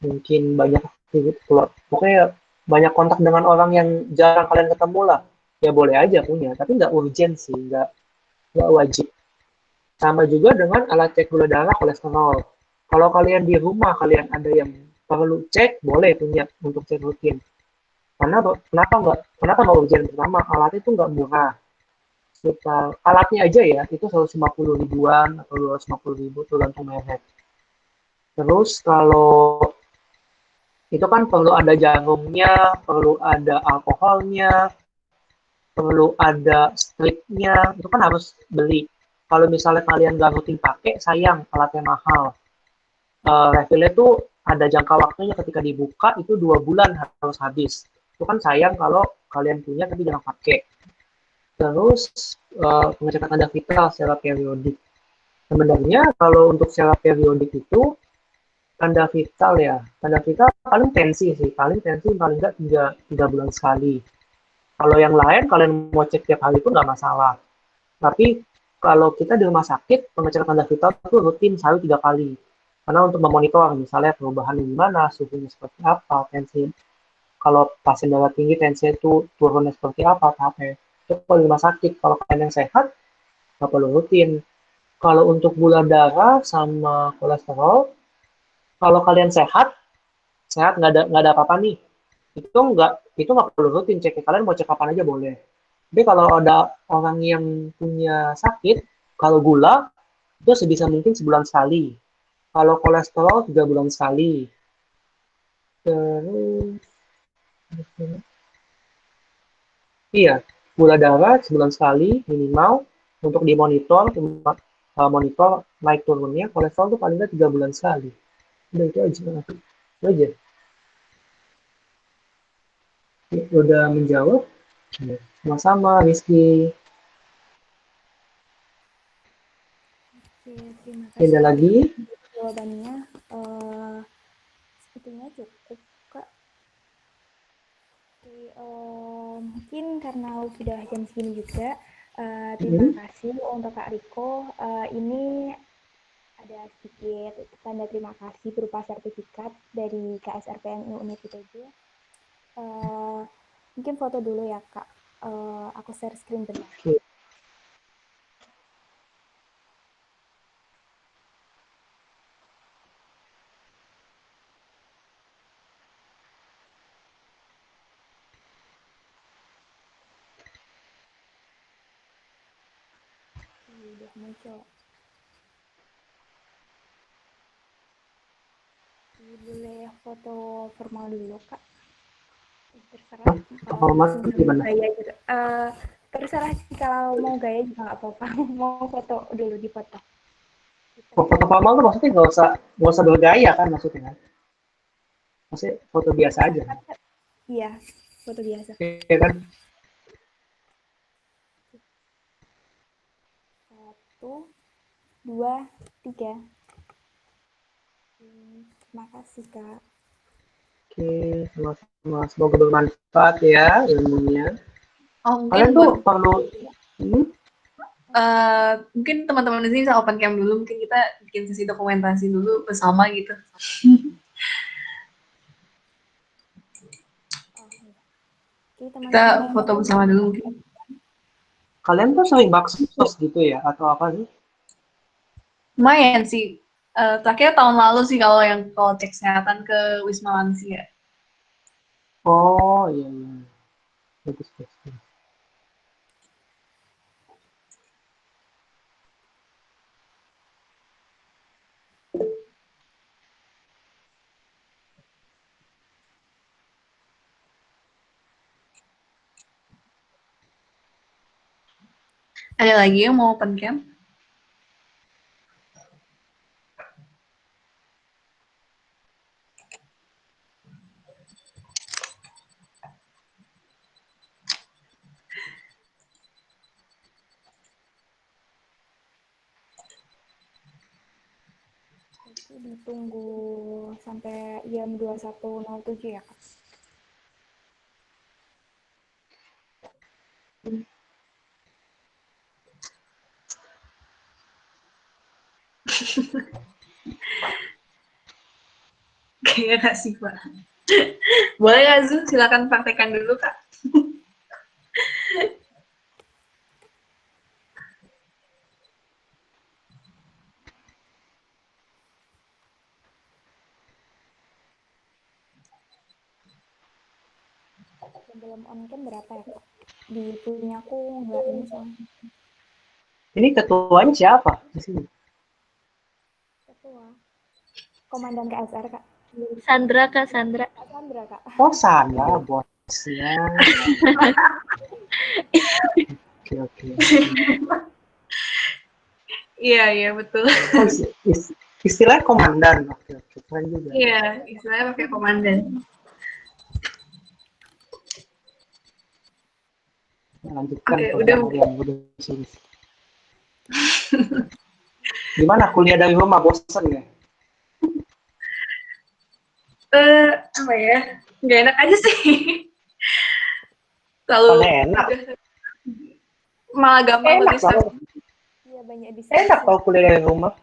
S3: mungkin banyak aktivitas keluar, pokoknya banyak kontak dengan orang yang jarang kalian ketemu lah, ya boleh aja punya, tapi nggak urgent sih, nggak wajib. Sama juga dengan alat cek gula darah, kolesterol. Kalau kalian di rumah kalian ada yang perlu cek, boleh punya untuk cek rutin. Karena kenapa nggak urgent? Pertama, alat itu nggak murah. Sekitar alatnya aja ya, itu 150 ribuan atau 250 ribu tergantung merek. Terus kalau itu kan perlu ada jarumnya, perlu ada alkoholnya, perlu ada stripnya, itu kan harus beli. Kalau misalnya kalian nggak rutin pakai, sayang, alatnya mahal. Refillnya tuh ada jangka waktunya, ketika dibuka itu 2 bulan harus habis. Itu kan sayang kalau kalian punya tapi jangan pakai. Terus pengecekan tanda vital secara periodik. Sebenarnya kalau untuk secara periodik itu tanda vital paling tensi sih, paling nggak 3 bulan sekali. Kalau yang lain kalian mau cek tiap hari pun nggak masalah. Tapi kalau kita di rumah sakit, pengecekan tanda vital itu rutin 1-3 kali. Karena untuk memonitor misalnya perubahan gimana, suhunya seperti apa, tensi. Kalau pasien darah tinggi, tensi itu turunnya seperti apa, tahapnya. Itu kalau di rumah sakit. Kalau kalian yang sehat, nggak perlu rutin. Kalau untuk gula darah sama kolesterol, kalau kalian sehat nggak ada apa-apa nih, itu nggak perlu rutin cek. Kalian mau cek kapan aja boleh. Tapi kalau ada orang yang punya sakit, kalau gula itu sebisa mungkin sebulan sekali. Kalau kolesterol 3 bulan sekali. Terus iya, gula darah sebulan sekali minimal untuk dimonitor, monitor naik turunnya. Kolesterol itu paling nggak 3 bulan sekali. Udah itu aja. Itu aja. Ya, udah menjawab. Ya, sama-sama, Rizky.
S1: Oke, terima
S3: Ada
S1: kasih
S3: lagi?
S1: jawabannya. Sepertinya cukup, Kak. Oke, mungkin karena sudah jam segini juga, terima kasih untuk Kak Riko. Ini ada sedikit tanda terima kasih berupa sertifikat dari KSRPMI Unit ITB. Mungkin foto dulu ya, Kak. Aku share screen bentar.
S3: Oke.
S1: Udah muncul. Boleh foto formal dulu, Kak. Terserah kalau
S3: Format gimana?
S1: gaya juga. Terserah sih, kalau mau gaya juga nggak apa-apa. Mau foto dulu di foto.
S3: Foto formal tuh maksudnya nggak usah bergaya kan maksudnya kan? Maksudnya foto biasa aja kan?
S1: Iya, foto biasa.
S3: Oke kan?
S1: 1, 2, 3. Terima kasih, Kak.
S3: Oke, sama-sama. Semoga bermanfaat ya ilmunya.
S5: Oh, mungkin
S3: Kalian tuh perlu
S5: mungkin teman-teman di sini bisa open cam dulu, mungkin kita bikin sesi dokumentasi dulu bersama gitu.
S1: Oke,
S5: Kita
S1: teman-teman.
S5: foto bersama dulu mungkin.
S3: kalian tuh sering baksos gitu ya atau apa sih?
S5: Lumayan sih. Terakhir tahun lalu sih kalau cek kesehatan ke Wisma Lansia.
S3: Oh iya iya. Bagus bagus.
S5: Ada lagi yang mau open cam?
S1: Ditunggu sampai jam 21.07 ya, Kak.
S5: Kayaknya nggak sih, Pak. Boleh nggak, Zu? Silakan praktekkan dulu, Kak.
S1: Dan dalam on cam berapa ya, Kak? Di punya aku nggak ini soalnya.
S3: Ini ketuanya siapa di sini?
S1: Ketua. Komandan KSR, Kak.
S6: Sandra, Kak Sandra.
S1: Kak Sandra, Kak.
S3: Oh, Sandra, bosnya. Oke.
S5: Iya, betul.
S3: Oh, istilahnya komandan. Oke, keren juga.
S5: Iya, istilahnya pakai komandan.
S3: Lanjutkan
S5: Oke,
S3: kalau
S5: udah.
S3: yang udah serius. Gimana kuliah dari rumah, bosan ya?
S5: Apa ya? Nggak enak aja sih. Selalu
S3: Mana enak?
S5: malah gampang
S3: Enak
S5: terdistraksi.
S3: tau.
S1: Iya, banyak distraksi.
S3: Enak tau kuliah dari rumah.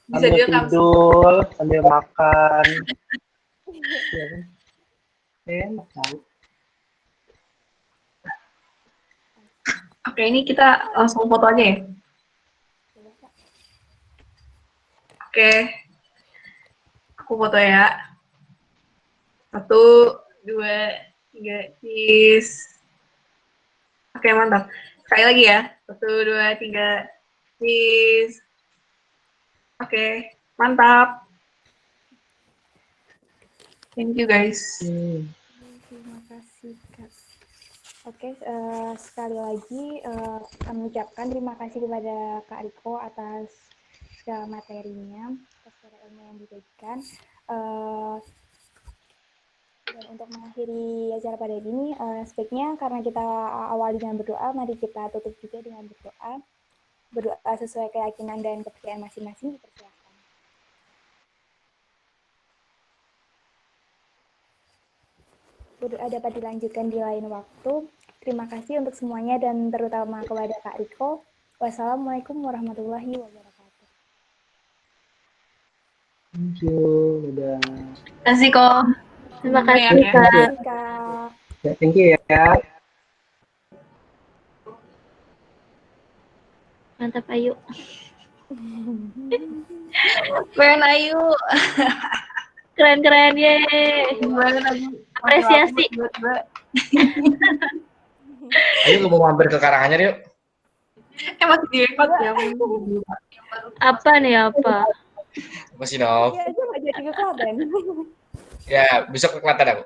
S5: Bisa
S3: Sambil
S5: direkam.
S3: tidur, sambil makan. Iya kan? Enak tau.
S5: Oke, ini kita langsung foto aja ya.
S1: Boleh, Kak.
S5: Oke. Aku foto ya. 1, 2, 3, cheese. Oke, mantap. Sekali lagi ya. 1, 2, 3, cheese. Oke, mantap. Thank you, guys.
S1: Terima kasih, Kak. Oke, sekali lagi kami ucapkan terima kasih kepada Kak Riko atas segala materinya, atas segala ilmu yang diberikan. Dan untuk mengakhiri acara pada ini, sebaiknya karena kita awali dengan berdoa, mari kita tutup juga dengan berdoa. Berdoa sesuai keyakinan dan kepercayaan masing-masing, dipersilakan. Berdoa dapat dilanjutkan di lain waktu. Terima kasih untuk semuanya dan terutama kepada Kak Riko. Wassalamualaikum warahmatullahi wabarakatuh.
S3: Thank you. Dadah.
S5: Terima kasih, kok.
S6: Terima kasih,
S5: Ya.
S6: Kak.
S1: Kak.
S3: Ya, thank you ya.
S6: Mantap, Ayu.
S5: Keren, Ayu.
S6: Keren-keren, yeay.
S5: Gimana tadi?
S6: Apresiasi.
S7: Ayo lu mau mampir ke Karanganyar yuk.
S5: Masih direkod ya.
S6: Apa nih, apa?
S7: Masih dong.
S1: Iya aja nggak jadi ke Klaten.
S7: Ya, besok ke Klaten aku.